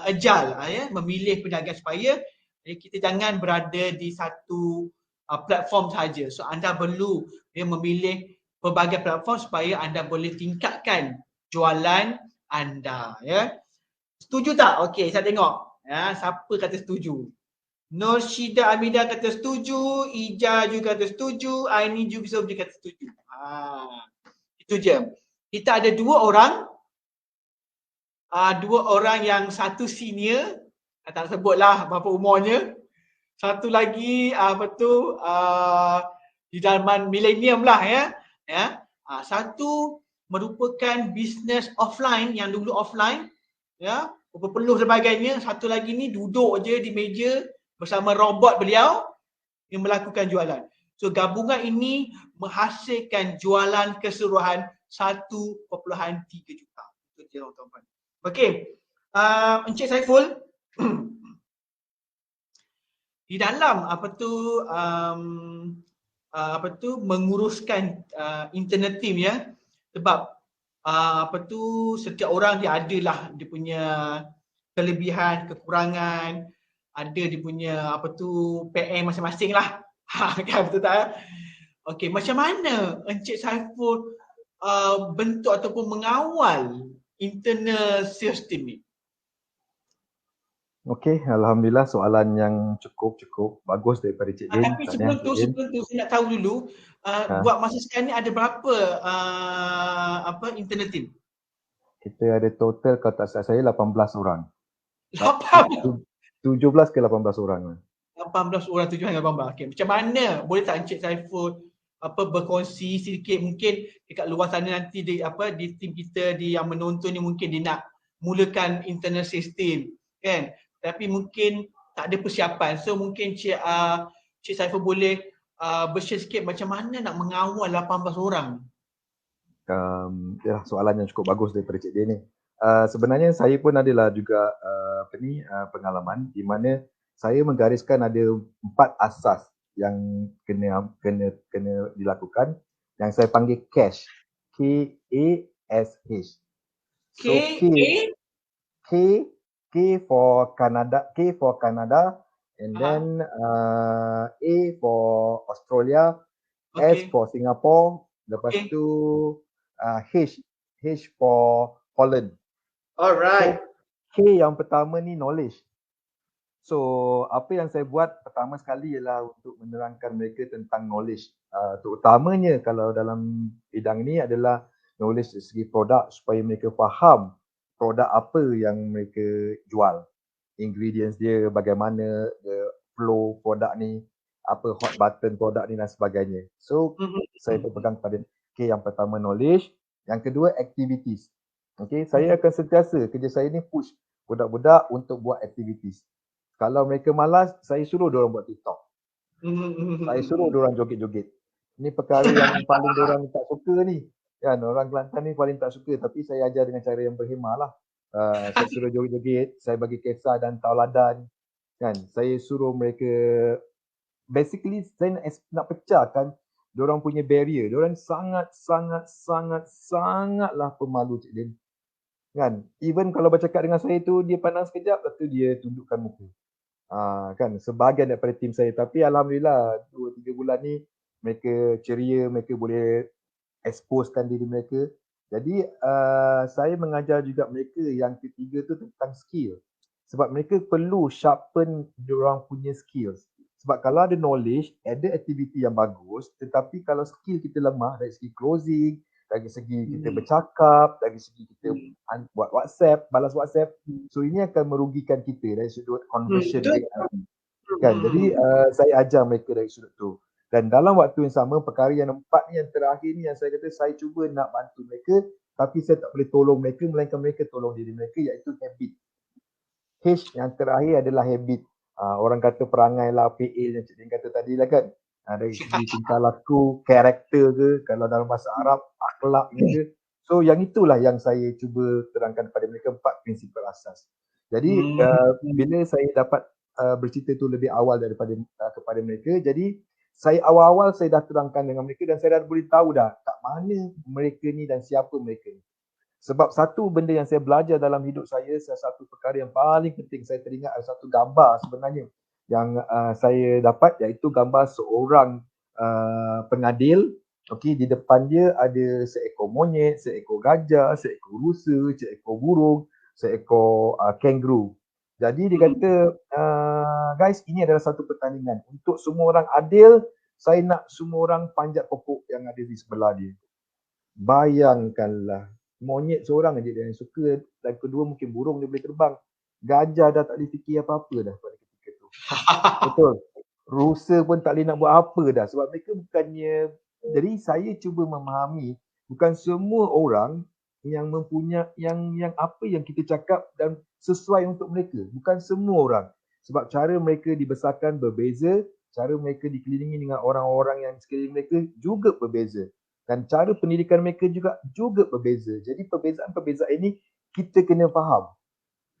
agile ya, memilih perniagaan supaya kita jangan berada di satu platform saja. So anda perlu memilih pelbagai platform supaya anda boleh tingkatkan jualan anda ya. Setuju tak? Okey, saya tengok. Ya, siapa kata setuju? Nur Syida Amida kata setuju, Ija juga kata setuju, Aini juga kata setuju. Itu je. Kita ada dua orang yang satu senior, tak sebutlah berapa umurnya. Satu lagi di dalaman milenium lah ya. Satu merupakan bisnes offline yang dulu offline ya, berpeluh sebagainya. Satu lagi ni duduk je di meja bersama robot beliau yang melakukan jualan. So gabungan ini menghasilkan jualan keseluruhan 1.3 juta. Itu dia tuan-tuan. Okey. Encik Saiful di dalam menguruskan internet team ya. Sebab setiap orang dia adalah dia punya kelebihan, kekurangan, ada dia punya PM masing-masing lah. Kan betul tak? Okey, macam mana Encik Saiful bentuk ataupun mengawal internal sales team ni? Okey, alhamdulillah soalan yang cukup bagus daripada Cik Din. Tapi sebelum tu saya nak tahu dulu buat masa sekarang ni ada berapa internal team? Kita ada total kalau tak salah saya 18 orang. 18 17 ke 18 orang. 18 orang, 7 hingga 18. Okey, macam mana boleh tak Encik Saiful berkongsi sedikit, mungkin dekat luar sana nanti di tim kita yang menonton ni mungkin dia nak mulakan internal system kan, tapi mungkin tak ada persiapan. So mungkin Cik Saiful boleh bershare sikit macam mana nak mengawal 18 orang. Soalan yang cukup bagus daripada Cik Din ni. Sebenarnya saya pun adalah juga pengalaman di mana saya menggariskan ada 4 asas yang kena dilakukan yang saya panggil cash. K-A-S-H. So K for Canada and then A for Australia, S for Singapore, lepas tu H for Holland. Alright. So, K yang pertama ni knowledge. So apa yang saya buat pertama sekali ialah untuk menerangkan mereka tentang knowledge. Terutamanya kalau dalam bidang ni adalah knowledge dari segi produk supaya mereka faham produk apa yang mereka jual. Ingredients dia, bagaimana flow produk ni, apa hot button produk ni dan sebagainya. So saya berpegang pada K yang pertama knowledge, yang kedua activities. Okay, saya akan sentiasa kerja saya ni push budak-budak untuk buat activities. Kalau mereka malas, saya suruh diorang buat TikTok. Saya suruh diorang joget-joget. Ini perkara yang paling diorang tak suka ni. Kan, orang Kelantan ni paling tak suka, tapi saya ajar dengan cara yang berhemah lah. Saya suruh joget-joget, saya bagi kisah dan tauladan. Kan, saya suruh mereka, basically saya nak pecahkan diorang punya barrier. Diorang sangatlah pemalu, Cik Din. Kan, even kalau bercakap dengan saya tu dia pandang sekejap, lepas tu dia tundukkan muka. Kan, sebahagian daripada tim saya, tapi alhamdulillah 2-3 bulan ni mereka ceria, mereka boleh exposekan diri mereka. Jadi saya mengajar juga mereka yang ketiga tu tentang skill, sebab mereka perlu sharpen diorang punya skills. Sebab kalau ada knowledge, ada aktiviti yang bagus, tetapi kalau skill kita lemah dari segi closing, dari segi kita bercakap, dari segi kita buat WhatsApp, balas WhatsApp, so ini akan merugikan kita dari sudut conversion rate. Kan, jadi saya ajar mereka dari sudut tu. Dan dalam waktu yang sama, perkara yang 4 ni, yang terakhir ni yang saya kata saya cuba nak bantu mereka, tapi saya tak boleh tolong mereka, melainkan mereka tolong diri mereka, iaitu habit. H yang terakhir adalah habit. Orang kata perangai lah, PA yang Cik Din kata tadi lah kan. Dari segi tingkah laku, karakter ke, kalau dalam bahasa Arab, akhlak ke. So yang itulah yang saya cuba terangkan kepada mereka, 4 prinsipal asas. Jadi bila saya dapat bercerita tu lebih awal daripada kepada mereka, jadi saya awal-awal saya dah terangkan dengan mereka dan saya dah boleh tahu dah kat mana mereka ni dan siapa mereka ni. Sebab satu benda yang saya belajar dalam hidup saya, satu perkara yang paling penting saya teringat ada satu gambar sebenarnya yang saya dapat, iaitu gambar seorang pengadil. Okey, di depan dia ada seekor monyet, seekor gajah, seekor rusa, seekor burung, seekor kangaroo. Jadi dia kata, guys, ini adalah satu pertandingan. Untuk semua orang adil, saya nak semua orang panjat pokok yang ada di sebelah dia. Bayangkanlah, monyet seorang je dia yang suka, dan kedua mungkin burung dia boleh terbang. Gajah dah tak boleh fikir apa-apa dah pada ketika tu. Betul. Rusa pun tak boleh nak buat apa dah sebab mereka bukannya, jadi saya cuba memahami bukan semua orang yang mempunyai yang apa yang kita cakap dan sesuai untuk mereka. Bukan semua orang. Sebab cara mereka dibesarkan berbeza, cara mereka dikelilingi dengan orang-orang yang sekeliling mereka juga berbeza. Dan cara pendidikan mereka juga berbeza. Jadi perbezaan-perbezaan ini kita kena faham.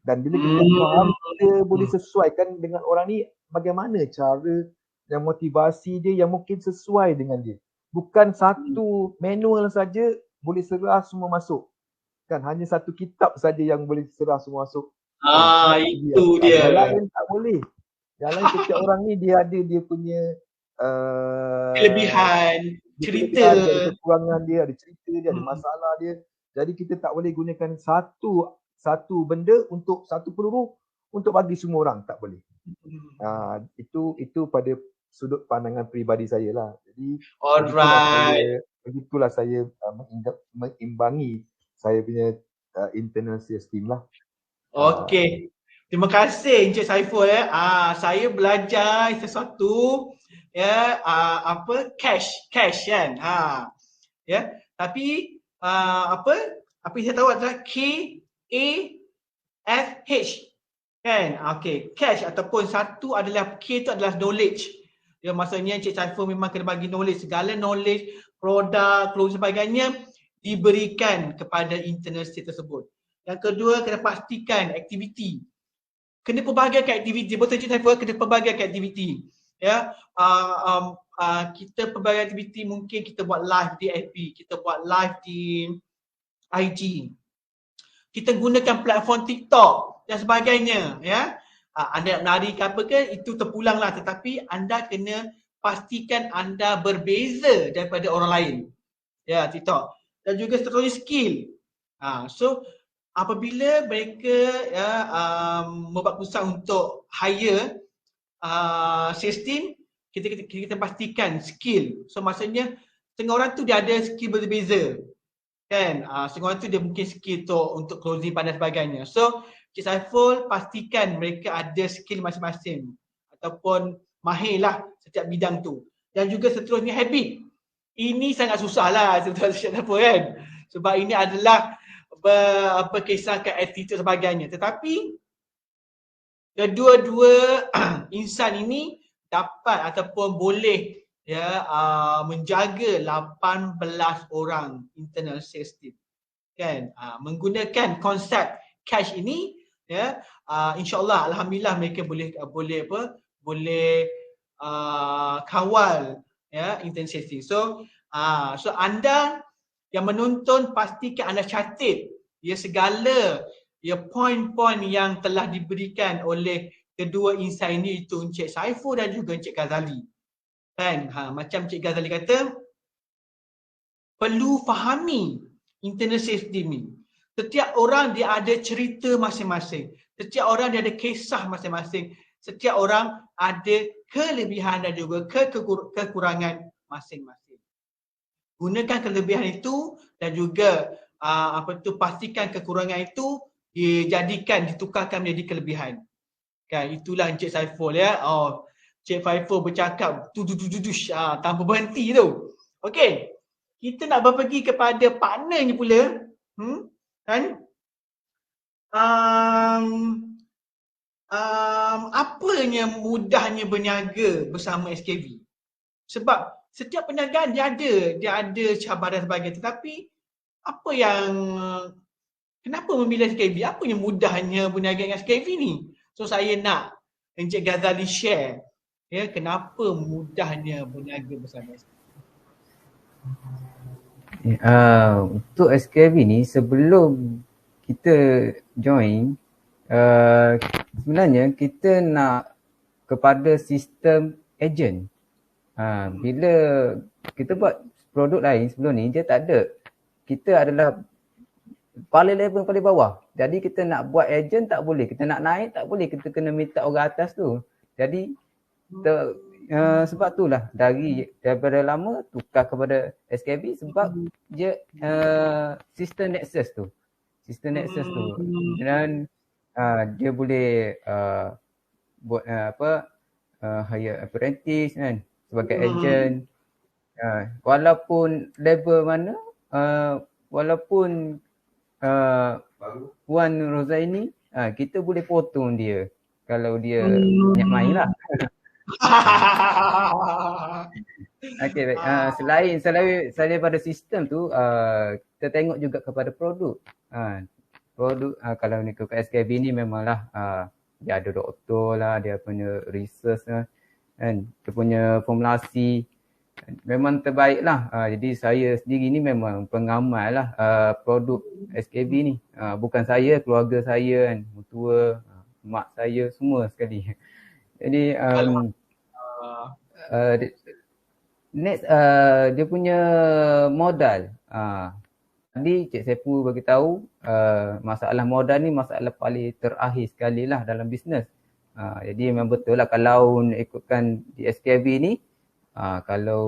Dan bila kita faham, kita boleh sesuaikan dengan orang ni bagaimana cara dan motivasi dia yang mungkin sesuai dengan dia. Bukan satu manual saja boleh serah semua masuk. Kan hanya satu kitab saja yang boleh serah semua masuk. Itu dia. Yang lain tak boleh. Yang lain setiap orang ni dia ada dia punya kelebihan, cerita, dia ada kekurangan dia, ada cerita dia, ada masalah dia. Jadi kita tak boleh gunakan satu benda untuk satu peluru untuk bagi semua orang, tak boleh. Itu pada sudut pandangan peribadi saya lah. Jadi begitulah saya mengimbangi saya punya internal sales team lah. Okey. Terima kasih Encik Saiful ya. Saya belajar sesuatu ya, cash kan. Ya. Tapi apa yang saya tahu adalah KASH kan. Okey, cash ataupun satu adalah K itu adalah knowledge. Ya, maksudnya Encik Saiful memang kena bagi knowledge, segala knowledge, produk, closing sebagainya diberikan kepada internal sales tersebut. Yang kedua, kena pastikan aktiviti. Kena pelbagai aktiviti. Betul Encik Saiful, kena pelbagai aktiviti. Ya, kita pelbagai aktiviti, mungkin kita buat live di FB, kita buat live di IG. Kita gunakan platform TikTok dan sebagainya, ya. Anda nak menari ke apa ke, itu terpulanglah, tetapi anda kena pastikan anda berbeza daripada orang lain. Ya, TikTok. Dan juga seterusnya skill. So apabila mereka membuat keputusan untuk hire sales team, kita pastikan skill. So maksudnya setengah orang tu dia ada skill berbeza. Kan? Setengah orang tu dia mungkin skill untuk closing dan sebagainya. So Cik Saiful pastikan mereka ada skill masing-masing ataupun mahirlah setiap bidang tu. Dan juga seterusnya habit. Ini sangat susah lah Cik Saiful kan. Sebab ini adalah berkisahkan attitude sebagainya. Tetapi kedua-dua insan ini dapat ataupun boleh menjaga 18 orang internal sales team. Kan? Menggunakan konsep cash ini, ya, insya-Allah alhamdulillah mereka boleh kawal ya internal sales team. So anda yang menonton pastikan anda catat ya segala ya poin-poin yang telah diberikan oleh kedua insan ini, itu Encik Saiful dan juga Encik Ghazali. Kan? Macam Encik Ghazali kata, perlu fahami internal sales team ni. Setiap orang dia ada cerita masing-masing. Setiap orang dia ada kisah masing-masing. Setiap orang ada kelebihan dan juga kekurangan masing-masing. Gunakan kelebihan itu dan juga pastikan kekurangan itu ditukarkan menjadi kelebihan. Kan, itulah Encik Saiful ya. Encik Saiful bercakap tanpa berhenti tu. Okey. Kita nak pergi kepada partnernya pula. Kan? Apanya mudahnya berniaga bersama SKV? Sebab setiap perniagaan dia ada cabaran sebagainya, tetapi kenapa memilih SKV? Apa yang mudahnya berniaga dengan SKV ni? So saya nak Encik Ghazali share ya kenapa mudahnya berniaga bersama SKV. Untuk SKV ni sebelum kita join, sebenarnya kita nak kepada sistem agent. Bila kita buat produk lain sebelum ni, dia tak ada. Kita adalah paling level paling bawah. Jadi kita nak buat agent tak boleh. Kita nak naik tak boleh. Kita kena minta orang atas tu. Jadi sebab itulah daripada lama tukar kepada SKB sebab dia sistem Nexus tu. Sistem Nexus tu. Dan dia boleh buat hire apprentice kan sebagai agent. Walaupun level mana, walaupun Puan Rozaini, kita boleh potong dia kalau dia banyak main lah. Okay, baik. Selain pada sistem tu, kita tengok juga kepada produk. Produk kalau ni ke SKB ni memanglah dia ada doktor lah, dia punya research lah, kan, dia punya formulasi memang terbaik lah. Jadi saya sendiri ni memang pengamal lah produk SKB ni. Bukan saya, keluarga saya kan, mertua, mak saya semua sekali. Jadi next dia punya modal. Tadi Cik Saiful bagi tahu masalah modal ni masalah paling terakhir sekali lah dalam bisnes. Jadi memang betul lah kalau ikutkan di SKB ni, kalau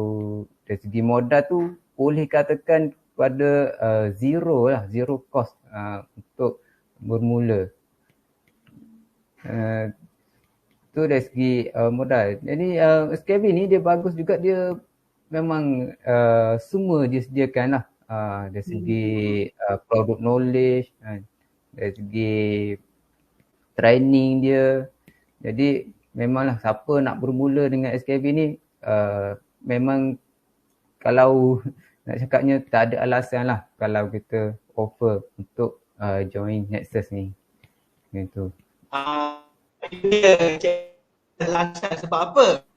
dari segi modal tu boleh katakan pada zero lah, zero cost untuk bermula. Tu dari segi modal. Jadi SKB ni dia bagus juga, dia memang semua dia sediakan lah. Dari segi product knowledge, dari segi training dia. Jadi memanglah siapa nak bermula dengan SKB ni, memang kalau nak cakapnya tak ada alasan lah kalau kita offer untuk join Nexus ni. Gitu. Alasan sebab apa?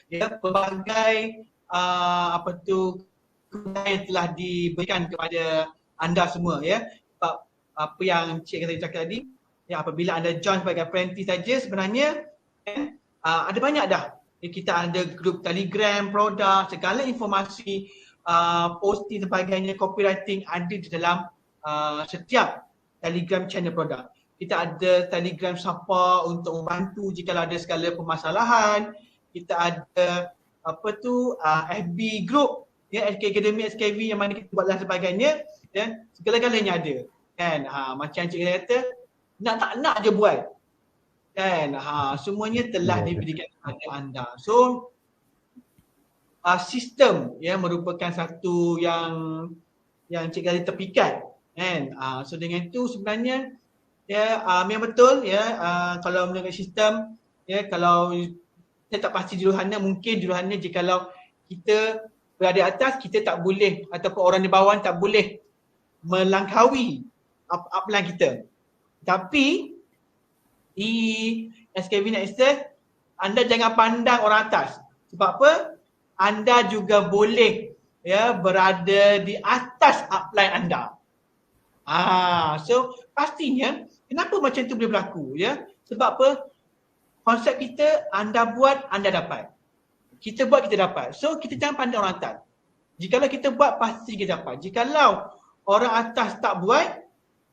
Ya, pelbagai kemudahan yang telah diberikan kepada anda semua, ya. Sebab apa yang Cik cakap tadi, ya, apabila anda join sebagai apprentice saja sebenarnya ada banyak dah. Kita ada grup Telegram, produk, segala informasi, posting sebagainya, copywriting ada di dalam setiap Telegram channel produk. Kita ada Telegram support untuk membantu jika ada segala permasalahan. Kita ada FB group, ya, SK Academy, SKV yang mana kita buat dan sebagainya, dan segala-galanya ada. Kan? Macam Cik kata, nak tak nak je buat. Kan? Semuanya telah diberikan kepada anda. So sistem, ya, merupakan satu yang Cik kali tepikan. Kan? So dengan itu sebenarnya, ya, memang betul, ya, kalau menggunakan sistem, ya, kalau saya tak pasti juruhannya, mungkin juruhannya jikalau kita berada atas, kita tak boleh, ataupun orang di bawah tak boleh melangkaui upline kita. Tapi di SKB Nexus, anda jangan pandang orang atas. Sebab apa? Anda juga boleh, ya, berada di atas upline anda. So pastinya kenapa macam tu boleh berlaku, ya? Sebab apa? Konsep kita, anda buat, anda dapat. Kita buat, kita dapat. So kita jangan pandang orang atas. Jikalau kita buat, pasti kita dapat. Jikalau orang atas tak buat,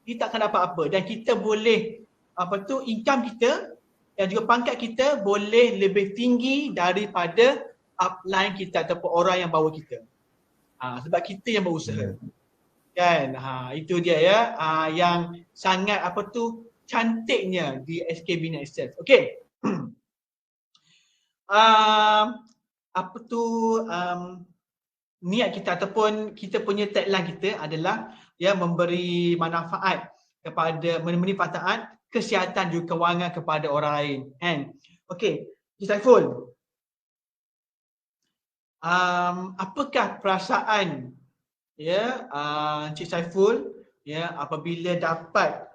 kita tak akan dapat apa. Dan kita boleh, income kita dan juga pangkat kita boleh lebih tinggi daripada upline kita ataupun orang yang bawa kita. Sebab kita yang berusaha. Kan? Itu dia, ya, yang sangat cantiknya di SKB Nexus. Okey. Niat kita ataupun kita punya tagline kita adalah, ya, memberi manfaat memberi manfaat kesihatan juga kewangan kepada orang lain. Kan? Okey, Cik Saiful. Apakah perasaan, ya, Cik Saiful, ya, apabila dapat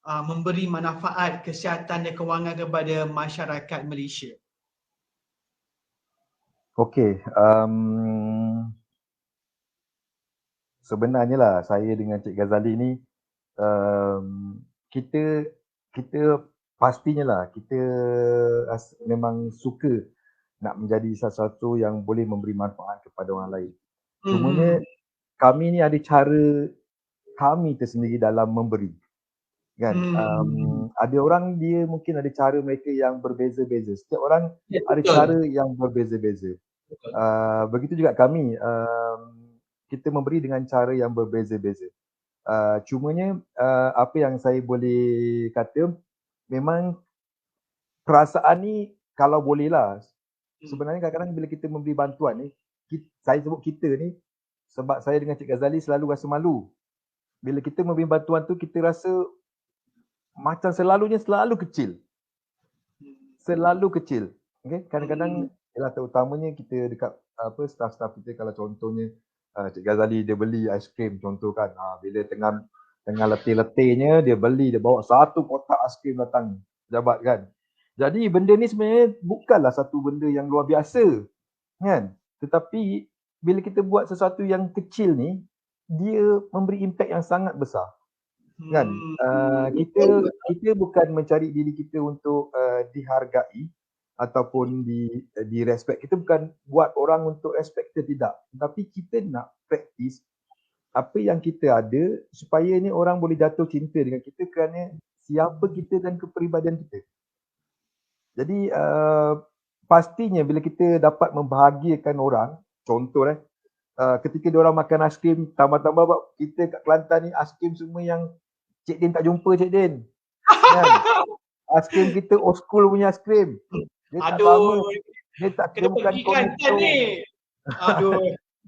memberi manfaat kesihatan dan kewangan kepada masyarakat Malaysia? Okey, sebenarnya lah saya dengan Cik Ghazali ni kita pastinya lah kita memang suka nak menjadi sesuatu yang boleh memberi manfaat kepada orang lain. Cumanya kami ni ada cara kami tersendiri dalam memberi. Kan? Ada orang dia mungkin ada cara mereka yang berbeza-beza. Setiap orang ada cara yang berbeza-beza. Begitu juga kami, kita memberi dengan cara yang berbeza-beza. Cumanya apa yang saya boleh kata, memang perasaan ni kalau boleh lah, sebenarnya kadang-kadang bila kita memberi bantuan ni, saya sebut kita ni, sebab saya dengan Cik Ghazali selalu rasa malu. Bila kita memberi bantuan tu, kita rasa macam selalu kecil. Selalu kecil. Okay? Kadang-kadang, terutamanya kita dekat staff-staff kita, kalau contohnya Cik Ghazali dia beli aiskrim contoh kan, bila tengah letih-letihnya dia beli, dia bawa satu kotak aiskrim datang jabat kan. Jadi benda ni sebenarnya bukanlah satu benda yang luar biasa kan, tetapi bila kita buat sesuatu yang kecil ni, dia memberi impak yang sangat besar kan. Kita bukan mencari diri kita untuk dihargai ataupun di respect. Kita bukan buat orang untuk respect kita, tidak. Tapi kita nak praktis apa yang kita ada supaya ni orang boleh jatuh cinta dengan kita kerana siapa kita dan kepribadian kita. Jadi pastinya bila kita dapat membahagiakan orang, contoh ketika diorang makan aiskrim, tambah-tambah kita kat Kelantan ni aiskrim semua yang Cik Din tak jumpa Cik Din. Kan? Aiskrim kita old school punya aiskrim. Dia tak sama. Dia bukan Kelantan ni.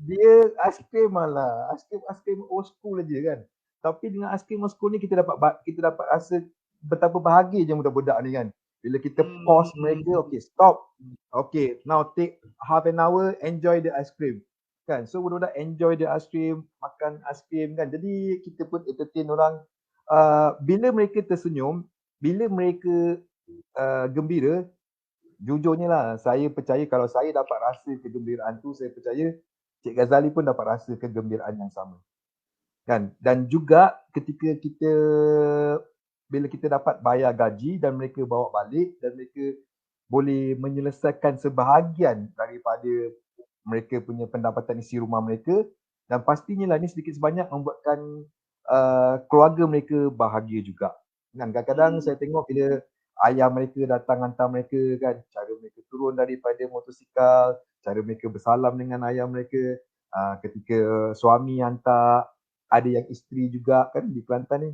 Dia aiskrim malah. Aiskrim old school aja kan. Tapi dengan aiskrim old school ni kita dapat rasa betapa bahagia je budak-budak ni kan. Bila kita pause mereka, okay stop. Okay, now take half an hour, enjoy the ice cream. Kan? So budak-budak enjoy the ice cream, makan ice cream kan. Jadi kita pun entertain orang. Bila mereka tersenyum, bila mereka gembira, jujurnya lah, saya percaya kalau saya dapat rasa kegembiraan tu, saya percaya Cik Ghazali pun dapat rasa kegembiraan yang sama. Kan? Dan juga ketika bila kita dapat bayar gaji dan mereka bawa balik dan mereka boleh menyelesaikan sebahagian daripada mereka punya pendapatan isi rumah mereka, dan pastinya lah ni sedikit sebanyak membuatkan keluarga mereka bahagia juga. Kan kadang-kadang saya tengok bila ayah mereka datang hantar mereka kan, cara mereka turun daripada motosikal, cara mereka bersalam dengan ayah mereka, ketika suami hantar, ada yang isteri juga kan di Kelantan ni.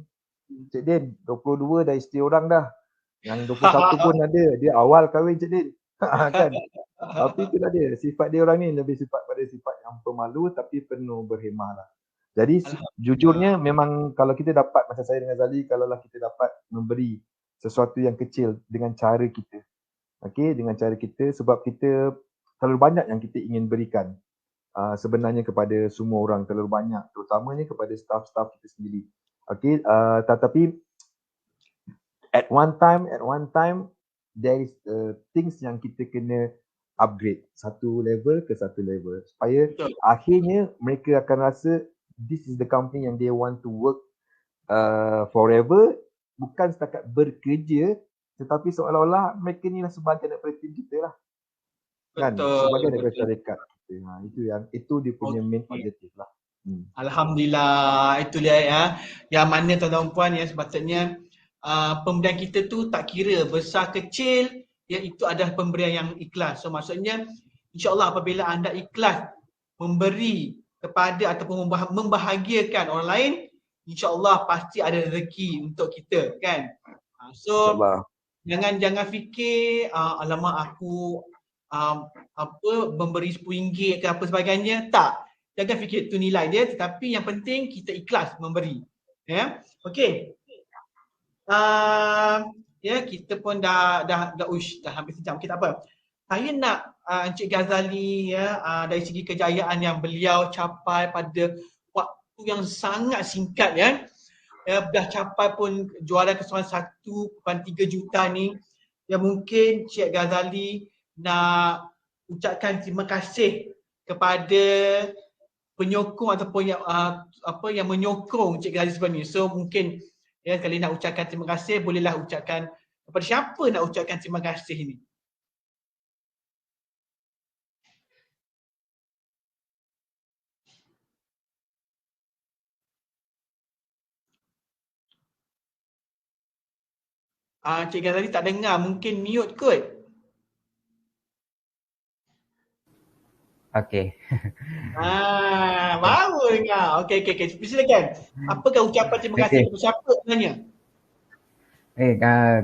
Cik Din, 22 dah isteri orang dah. Yang 21 pun ada, dia awal kahwin Cik Din. Kan? Tapi itu dah dia, sifat dia orang ni lebih sifat yang pemalu tapi penuh berhemah lah. Jadi jujurnya memang kalau kita dapat, macam saya dengan Zali, kalaulah kita dapat memberi sesuatu yang kecil dengan cara kita. Okay, dengan cara kita, sebab kita terlalu banyak yang kita ingin berikan sebenarnya kepada semua orang, terlalu banyak, terutamanya kepada staff-staff kita sendiri. Okay, tetapi at one time there is things yang kita kena upgrade satu level ke satu level supaya akhirnya mereka akan rasa this is the company yang they want to work forever, bukan setakat bekerja tetapi seolah-olah mereka ni lah sebahagian daripada tim kita lah. Kan? Sebahagian daripada syarikat kita. Itu dia punya main objective lah. Alhamdulillah, itu dia ya. Yang mana tuan-tuan puan ya, sepatutnya pemberian kita tu tak kira besar kecil, ya, itu adalah pemberian yang ikhlas. So maksudnya insya-Allah apabila anda ikhlas memberi kepada ataupun membahagiakan orang lain, insya-Allah pasti ada rezeki untuk kita kan. So jangan fikir alamak aku memberi RM10 ke apa sebagainya, tak. Jangan fikir itu nilai dia, tetapi yang penting kita ikhlas memberi. Ya. Okey. Ya, kita pun dah hampir sejam. Okey, tak apa. Saya nak Encik Ghazali ya, dari segi kejayaan yang beliau capai pada waktu yang sangat singkat ya. Dah capai pun juara keseluruhan 1.3 juta ni. Ya, mungkin Encik Ghazali nak ucapkan terima kasih kepada penyokong ataupun yang yang menyokong Cik Ghazali sebenarnya. So mungkin ya kalau nak ucapkan terima kasih, bolehlah ucapkan kepada siapa nak ucapkan terima kasih ini. Cik Ghazali tak dengar, mungkin mute kot. Okey. Baru dengar. Okey. Silakan. Apakah ucapan terima kasih kepada siapa sebenarnya?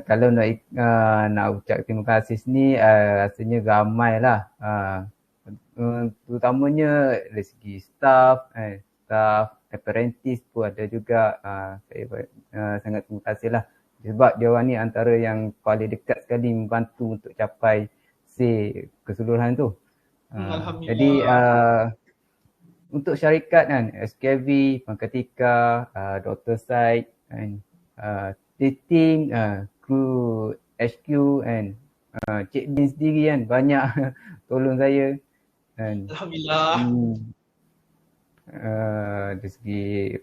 Kalau nak ucap terima kasih sini rasanya ramai lah. Terutamanya dari segi staff, apprentice pun ada juga. Saya sangat terima kasih lah. Sebab dia orang ni antara yang paling dekat sekali membantu untuk capai keseluruhan tu. Alhamdulillah. Jadi untuk syarikat kan, SKV, Pangkatika, Dr. Syed and team, kru HQ and Cik Bin sendiri kan banyak tolong saya. And, Alhamdulillah. dari segi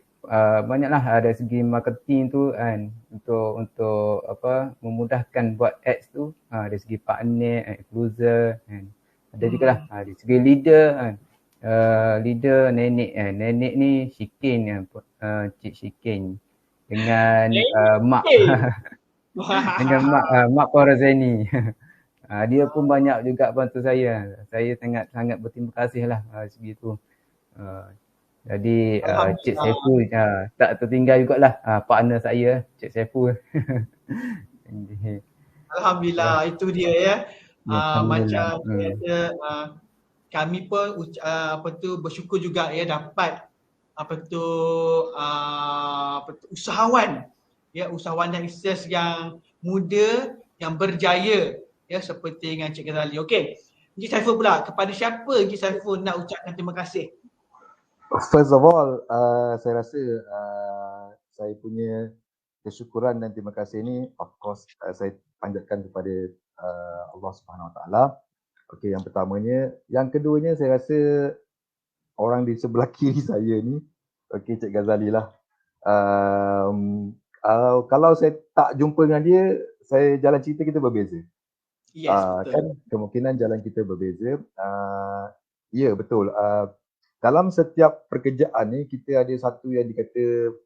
banyaklah dari segi marketing tu kan untuk memudahkan buat ads tu dari segi partner, influencer and ada juga lah dari segi leader kan. Leader nenek ni Shikin Cik Shikin dengan mak dengan mak Farazani. Dia pun banyak juga bantu saya. Saya sangat berterima kasih lah segitu. Jadi Cik Saiful tak tertinggal jugalah partner saya Cik Saiful. Alhamdulillah, itu dia ya. Macam kata kami pun bersyukur juga ya dapat usahawan dan isteri yang muda yang berjaya ya seperti dengan Cik Ghazali. Okey. Encik Saiful pula, kepada siapa Encik Saiful nak ucapkan terima kasih? First of all, saya rasa saya punya kesyukuran dan terima kasih ni of course saya panjatkan kepada Allah Subhanahu Wa Taala. Okey, yang pertamanya, yang keduanya saya rasa orang di sebelah kiri saya ni, okey, Cik Ghazali lah. Kalau saya tak jumpa dengan dia, saya jalan cerita kita berbeza. Yes, betul. Kan kemungkinan jalan kita berbeza. Ya, betul. Dalam setiap pekerjaan ni kita ada satu yang dikata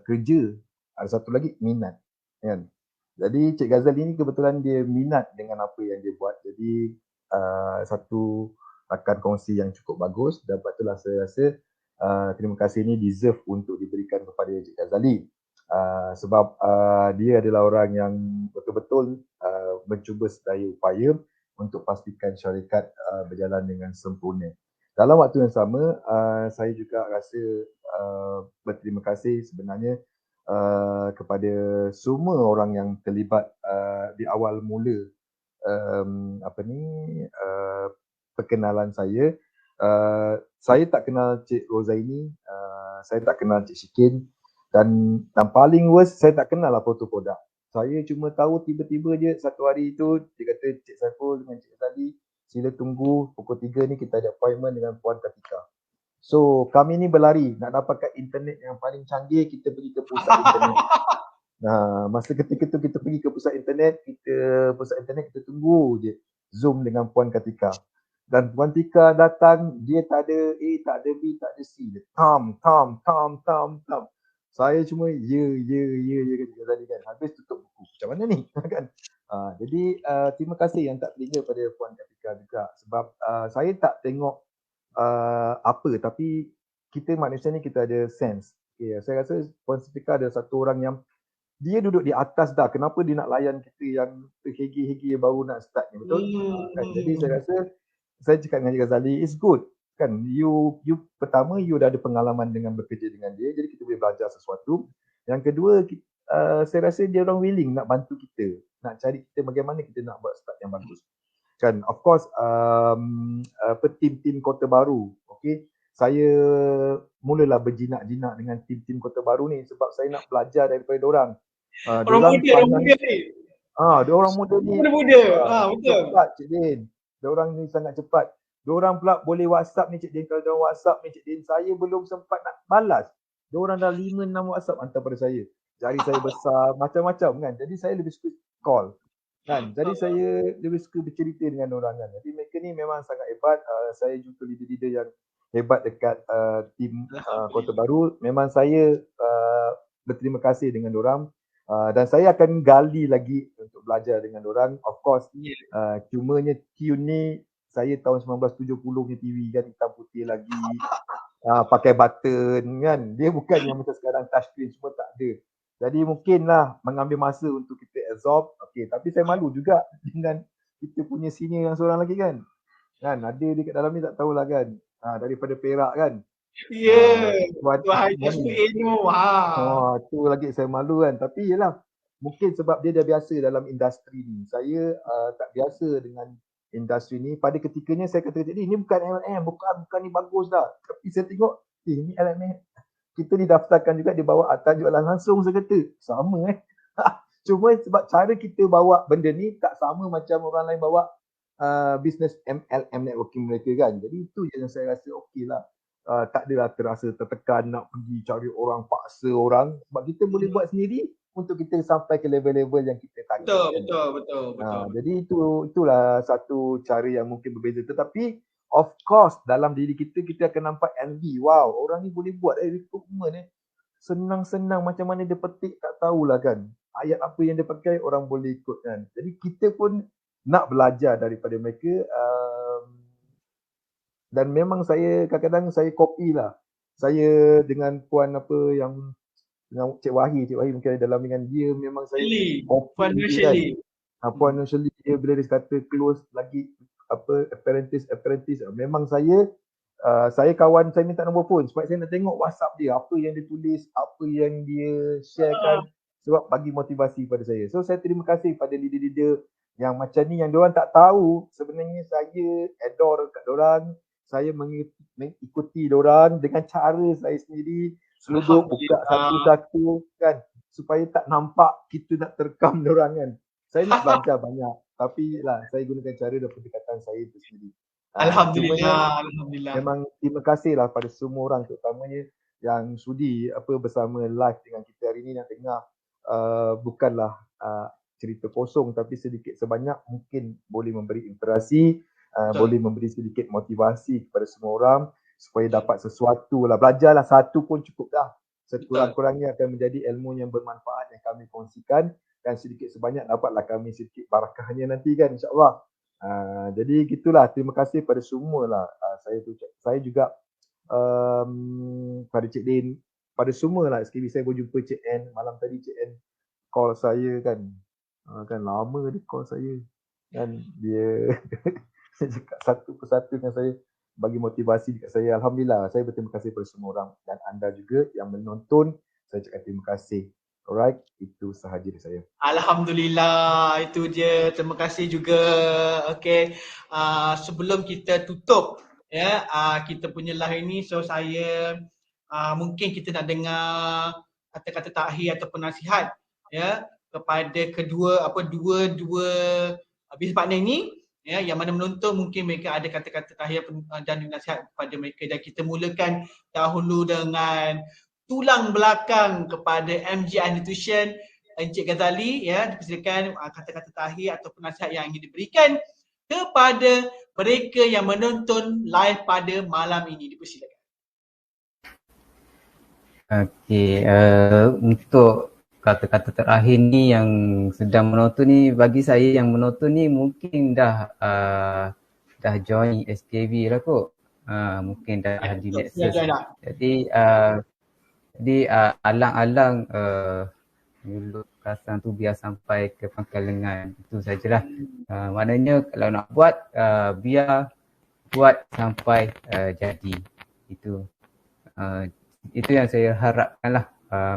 kerja, ada satu lagi minat, kan. Jadi Cik Ghazali ni kebetulan dia minat dengan apa yang dia buat. Jadi satu rakan kongsi yang cukup bagus dan sebab itulah saya rasa terima kasih ni deserve untuk diberikan kepada Cik Ghazali. Sebab dia adalah orang yang betul-betul mencuba sedaya upaya untuk pastikan syarikat berjalan dengan sempurna. Dalam waktu yang sama, saya juga rasa berterima kasih sebenarnya kepada semua orang yang terlibat di awal mula perkenalan saya. Saya tak kenal Cik Rozaini, saya tak kenal Cik Shikin dan paling worst saya tak kenal lah foto produk. Saya cuma tahu tiba-tiba je satu hari itu dia kata Cik Saiful dengan Cik Ghazali sila tunggu pukul 3 ni kita ada appointment dengan Puan Katika. So kami ni berlari nak dapatkan internet yang paling canggih, kita pergi ke pusat internet. Masa ketika tu kita pergi ke pusat internet, kita tunggu je Zoom dengan Puan Katika. Dan Puan Tika datang, dia tak ada A, tak ada B, tak ada C. Dia tam. Saya cuma ya kan. Habis tutup buku. Macam mana ni? Kan? Jadi terima kasih yang tak telinga pada Puan Katika juga. Sebab saya tak tengok apa, tapi kita manusia ni kita ada sense. Okay, saya rasa Puan Katika ada satu orang yang dia duduk di atas dah. Kenapa dia nak layan kita yang terhegi-hegi baru nak start ni, betul? Kan? Jadi saya rasa saya cakap dengan Cik Ghazali, it's good. Kan, you pertama you dah ada pengalaman dengan bekerja dengan dia, jadi kita boleh belajar sesuatu. Yang kedua, saya rasa dia orang willing nak bantu kita, nak cari kita bagaimana kita nak buat start yang bagus. Kan, of course, tim-tim Kota Baru, okay, saya mulalah berjinak-jinak dengan tim-tim Kota Baru ni sebab saya nak belajar daripada diorang. Orang muda ni. Diorang muda ni. Muda. Betul. Cepat, Cik Din. Diorang ni sangat cepat. Diorang pula boleh WhatsApp ni Cik Din. Kalau diorang WhatsApp ni Cik Din, saya belum sempat nak balas. Diorang dah 5-6 WhatsApp hantar pada saya. Jari saya besar, macam-macam kan. Jadi saya lebih suka call. Kan? Jadi saya lebih suka bercerita dengan orang kan. Jadi mereka ni memang sangat hebat. Saya jumpa leader-leader yang hebat dekat tim Kota Baru. Memang saya berterima kasih dengan orang. Dan saya akan gali lagi untuk belajar dengan orang. Of course, cumanya tune ni saya tahun 1970 punya TV kan, hitam putih lagi, pakai button kan. Dia bukan yang macam sekarang touchscreen semua, tak ada. Jadi mungkinlah mengambil masa untuk kita absorb. Okay, tapi saya malu juga dengan kita punya senior yang seorang lagi kan. Kan ada dia kat dalam ni tak tahulah kan. Daripada Perak kan. Tuan Haji Eno. Tu lagi saya malu kan. Tapi yelah, mungkin sebab dia dah biasa dalam industri ni. Saya tak biasa dengan industri ni. Pada ketikanya saya kata, ni bukan LMM, bukan ni bagus dah. Tapi saya tengok, ni LMM. Kita didaftarkan juga, dia bawa atas jualan langsung, saya kata. Sama Cuma sebab cara kita bawa benda ni tak sama macam orang lain bawa business MLM networking mereka kan. Jadi itu yang saya rasa okey lah. Tak adalah terasa tertekan nak pergi cari orang, paksa orang. Sebab kita boleh buat sendiri untuk kita sampai ke level-level yang kita target. Betul. Jadi itulah satu cara yang mungkin berbeza. Tetapi of course dalam diri kita akan nampak envy. Wow, orang ni boleh buat recruitment senang-senang, macam mana dia petik tak tahulah kan. Ayat apa yang dia pakai orang boleh ikut kan. Jadi kita pun nak belajar daripada mereka. Dan memang saya kadang-kadang saya copy lah. Saya dengan puan apa yang dengan Cik Wahid mungkin ada dalam dengan dia, memang saya copy Puan dia kan. Puan Shirley dia bila dia kata close lagi apa apprentice, memang saya kawan, saya minta nombor phone sebab saya nak tengok WhatsApp dia, apa yang dia tulis, apa yang dia sharekan, sebab bagi motivasi pada saya. So saya terima kasih pada leader-leader yang macam ni, yang diorang tak tahu sebenarnya saya adore kat diorang. Saya mengikuti diorang dengan cara saya sendiri, seluduk buka satu-satu kan, supaya tak nampak kita nak terkam diorang kan. Saya nak belajar banyak, tapi lah saya gunakan cara dan pendekatan saya itu sendiri. Alhamdulillah. Memang terima kasih lah pada semua orang, terutamanya yang sudi bersama live dengan kita hari ni, nak dengar bukanlah cerita kosong, tapi sedikit sebanyak mungkin boleh memberi inspirasi, boleh memberi sedikit motivasi kepada semua orang supaya dapat sesuatu lah. Belajarlah satu pun cukup dah. Sekurang-kurangnya akan menjadi ilmu yang bermanfaat yang kami kongsikan, dan sedikit sebanyak dapatlah kami sedikit barakahnya nanti kan, insyaAllah. Jadi gitulah, terima kasih pada semua lah. Saya juga pada Cik Din, pada semua lah. Sekali saya berjumpa Cik N malam tadi, Cik N call saya kan, kan lama dia call saya kan, dia cakap satu persatu dengan saya, bagi motivasi dekat saya. Alhamdulillah, saya berterima kasih kepada semua orang, dan anda juga yang menonton, saya cakap terima kasih. Alright, itu sahaja dari saya. Alhamdulillah, itu dia. Terima kasih juga. Okay, sebelum kita tutup kita punya live ini, so saya mungkin kita nak dengar kata-kata takhir ataupun nasihat kepada dua business partner ini, yang mana menonton, mungkin mereka ada kata-kata takhir dan nasihat kepada mereka. Dan kita mulakan dahulu dengan tulang belakang kepada MGI Nutrition, Encik Ghazali, dipersilakan kata-kata takhir ataupun nasihat yang ingin diberikan kepada mereka yang menonton live pada malam ini. Dipersilakan. Okey, untuk kata-kata terakhir ni yang sedang menonton ni, bagi saya yang menonton ni mungkin dah join SKV lah kot. Mungkin dah di Nexus. Jadi alang-alang mulut kasang tu biar sampai ke pangkal lengan. Itu sajalah. Maknanya kalau nak buat, biar buat sampai jadi. Itu yang saya harapkan lah.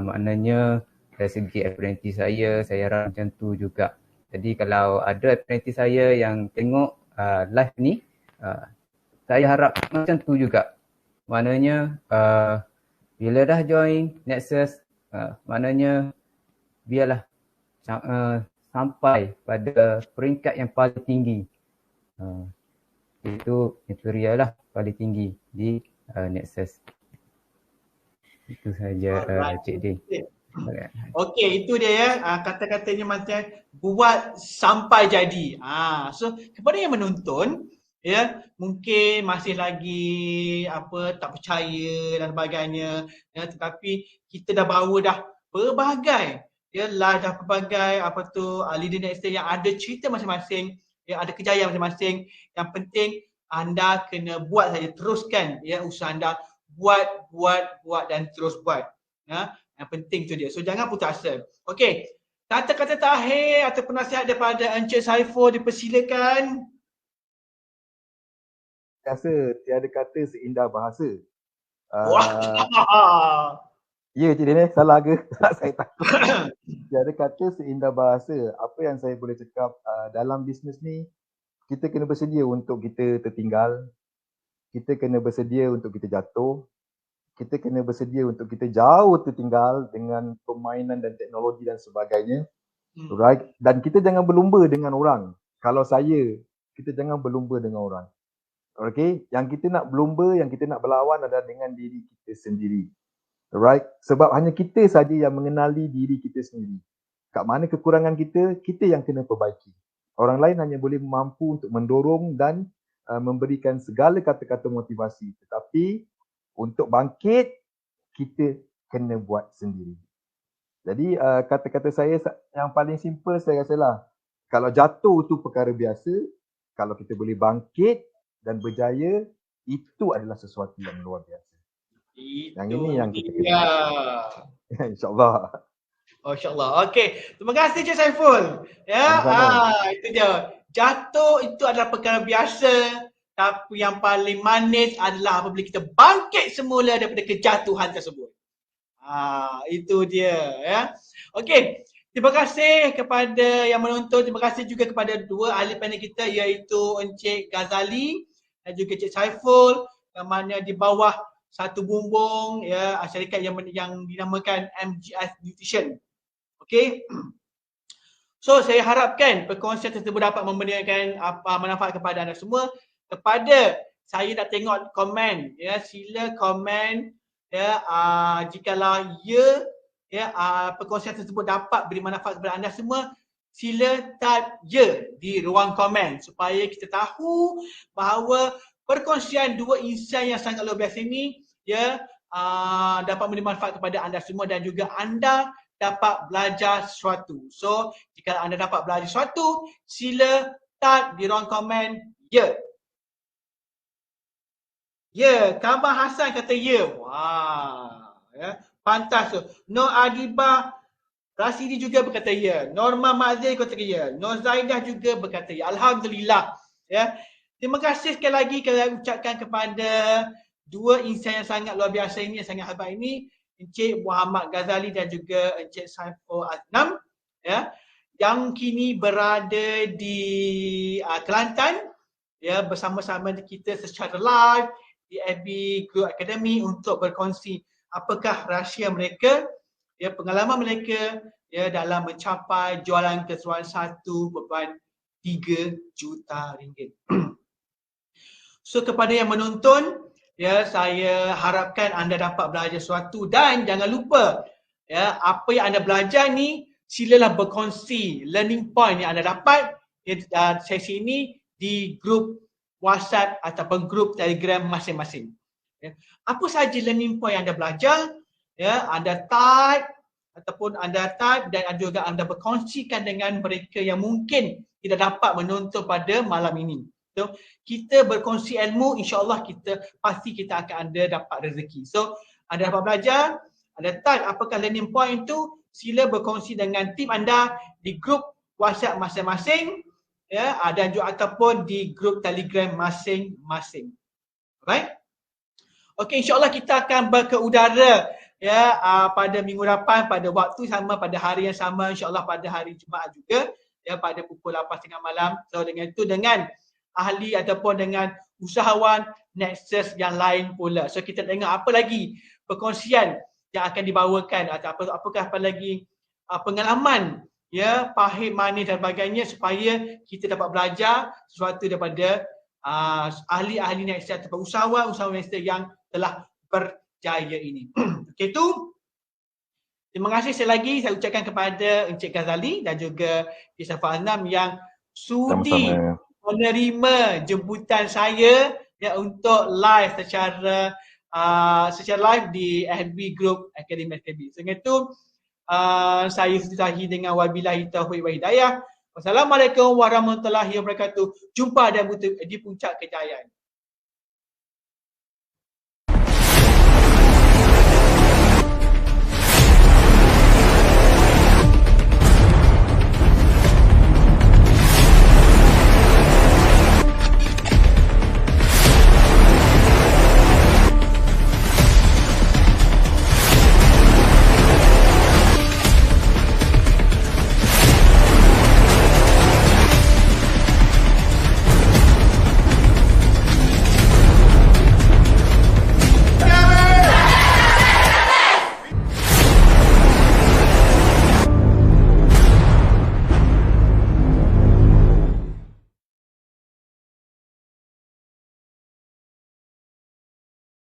Maknanya dari segi apprentice saya harap macam tu juga. Jadi kalau ada apprentice saya yang tengok live ni, saya harap macam tu juga. Maknanya bila dah join Nexus, maknanya biarlah sampai pada peringkat yang paling tinggi. Itu Euphoria lah paling tinggi di Nexus. Itu saja Cik Din. Okey, itu dia ya, kata-katanya macam buat sampai jadi. So kepada yang menonton ya, mungkin masih lagi tak percaya dan sebagainya ya, tetapi kita dah bawa dah pelbagai ya, live dah pelbagai leader next yang ada cerita masing-masing, ya ada kejayaan masing-masing. Yang penting anda kena buat saja, teruskan ya usaha anda, buat dan terus buat ya. Yang penting tu dia. So jangan putus asa. Okey. Kata-kata terakhir atau penasihat daripada Encik Saiful dipersilakan. Rasa tiada kata seindah bahasa. Wah. Ya Cik Din, salah ke? Saya takut. Tiada kata seindah bahasa. Apa yang saya boleh cakap, dalam bisnes ni, kita kena bersedia untuk kita tertinggal. Kita kena bersedia untuk kita jatuh. Kita kena bersedia untuk kita jauh tertinggal dengan permainan dan teknologi dan sebagainya. Right? Dan kita jangan berlumba dengan orang. Kalau saya, kita jangan berlumba dengan orang. Okay? Yang kita nak berlumba, yang kita nak berlawan adalah dengan diri kita sendiri. Right? Sebab hanya kita saja yang mengenali diri kita sendiri. Kat mana kekurangan kita, kita yang kena perbaiki. Orang lain hanya boleh mampu untuk mendorong dan memberikan segala kata-kata motivasi. Tetapi untuk bangkit, kita kena buat sendiri. Jadi kata-kata saya yang paling simple saya rasa lah, kalau jatuh tu perkara biasa, kalau kita boleh bangkit dan berjaya, itu adalah sesuatu yang luar biasa. Yang ini yang kita kena. InsyaAllah. Oh, insyaAllah. Okey. Terima kasih Cik Saiful. Ya, itu dia. Jatuh itu adalah perkara biasa. Tapi yang paling manis adalah apabila kita bangkit semula daripada kejatuhan tersebut. Itu dia ya. Okey. Terima kasih kepada yang menonton. Terima kasih juga kepada dua ahli panel kita, iaitu Encik Ghazali dan juga Cik Saiful, yang mana di bawah satu bumbung ya, syarikat yang dinamakan MGS Nutrition. Okey. So saya harapkan perkongsian tersebut dapat memberikan manfaat kepada anda semua. Kepada saya nak tengok komen ya, sila komen ya, jikalau perkongsian tersebut dapat beri manfaat kepada anda semua, sila type ya di ruang komen supaya kita tahu bahawa perkongsian dua insan yang sangat luar biasa ini ya dapat memberi manfaat kepada anda semua dan juga anda dapat belajar sesuatu. So jika anda dapat belajar sesuatu, sila type di ruang komen ya. Ya, Kamal Hassan kata ya. Wah, ya. Pantas tu. Nur Adibah Rasidi juga berkata ya. Norma Mazir kata ya. Nur Zaidah juga berkata ya. Alhamdulillah. Ya. Terima kasih sekali lagi saya ucapkan kepada dua insan yang sangat luar biasa ini, yang sangat hebat ini, Encik Muhammad Ghazali dan juga Encik Saiful Aznam ya, yang kini berada di Kelantan ya, bersama-sama kita secara live di FB Grow Academy untuk berkongsi apakah rahsia mereka, ya, pengalaman mereka ya dalam mencapai jualan keseluruhan 1.3 juta ringgit. So kepada yang menonton, ya, saya harapkan anda dapat belajar sesuatu dan jangan lupa ya, apa yang anda belajar ni silalah berkongsi learning point yang anda dapat ya, sesi ini di grup WhatsApp ataupun grup Telegram masing-masing. Ya. Apa saja learning point yang anda belajar, ya, anda type dan juga anda berkongsikan dengan mereka yang mungkin tidak dapat menonton pada malam ini. So, kita berkongsi ilmu, insya-Allah pasti kita akan dapat rezeki. So, anda dapat belajar, anda type apakah learning point itu, sila berkongsi dengan tim anda di grup WhatsApp masing-masing ya, dan juga ataupun di grup Telegram masing-masing. Alright? Okey, insya-Allah kita akan berkeudara ya pada minggu depan pada waktu sama, pada hari yang sama, insya-Allah pada hari Jumaat juga ya, pada pukul 8.30 malam. So dengan itu dengan ahli ataupun dengan usahawan Nexus yang lain pula. So kita tengok apa lagi perkongsian yang akan dibawakan atau apakah apa lagi pengalaman ya, pahit manis dan sebagainya supaya kita dapat belajar sesuatu daripada ahli-ahli Nextsia ataupun usahawan Nextsia yang telah berjaya ini. Okey, itu. Terima kasih sekali lagi saya ucapkan kepada Encik Ghazali dan juga Encik Saiful Aznam yang sudi Sama-sama. menerima jemputan saya ya untuk live secara live di FB Group Akademi SKB. Sehingga itu saya sudahi dengan wabillahi taufiq wa hidayah. Wassalamualaikum warahmatullahi wabarakatuh. Jumpa dan di puncak kejayaan.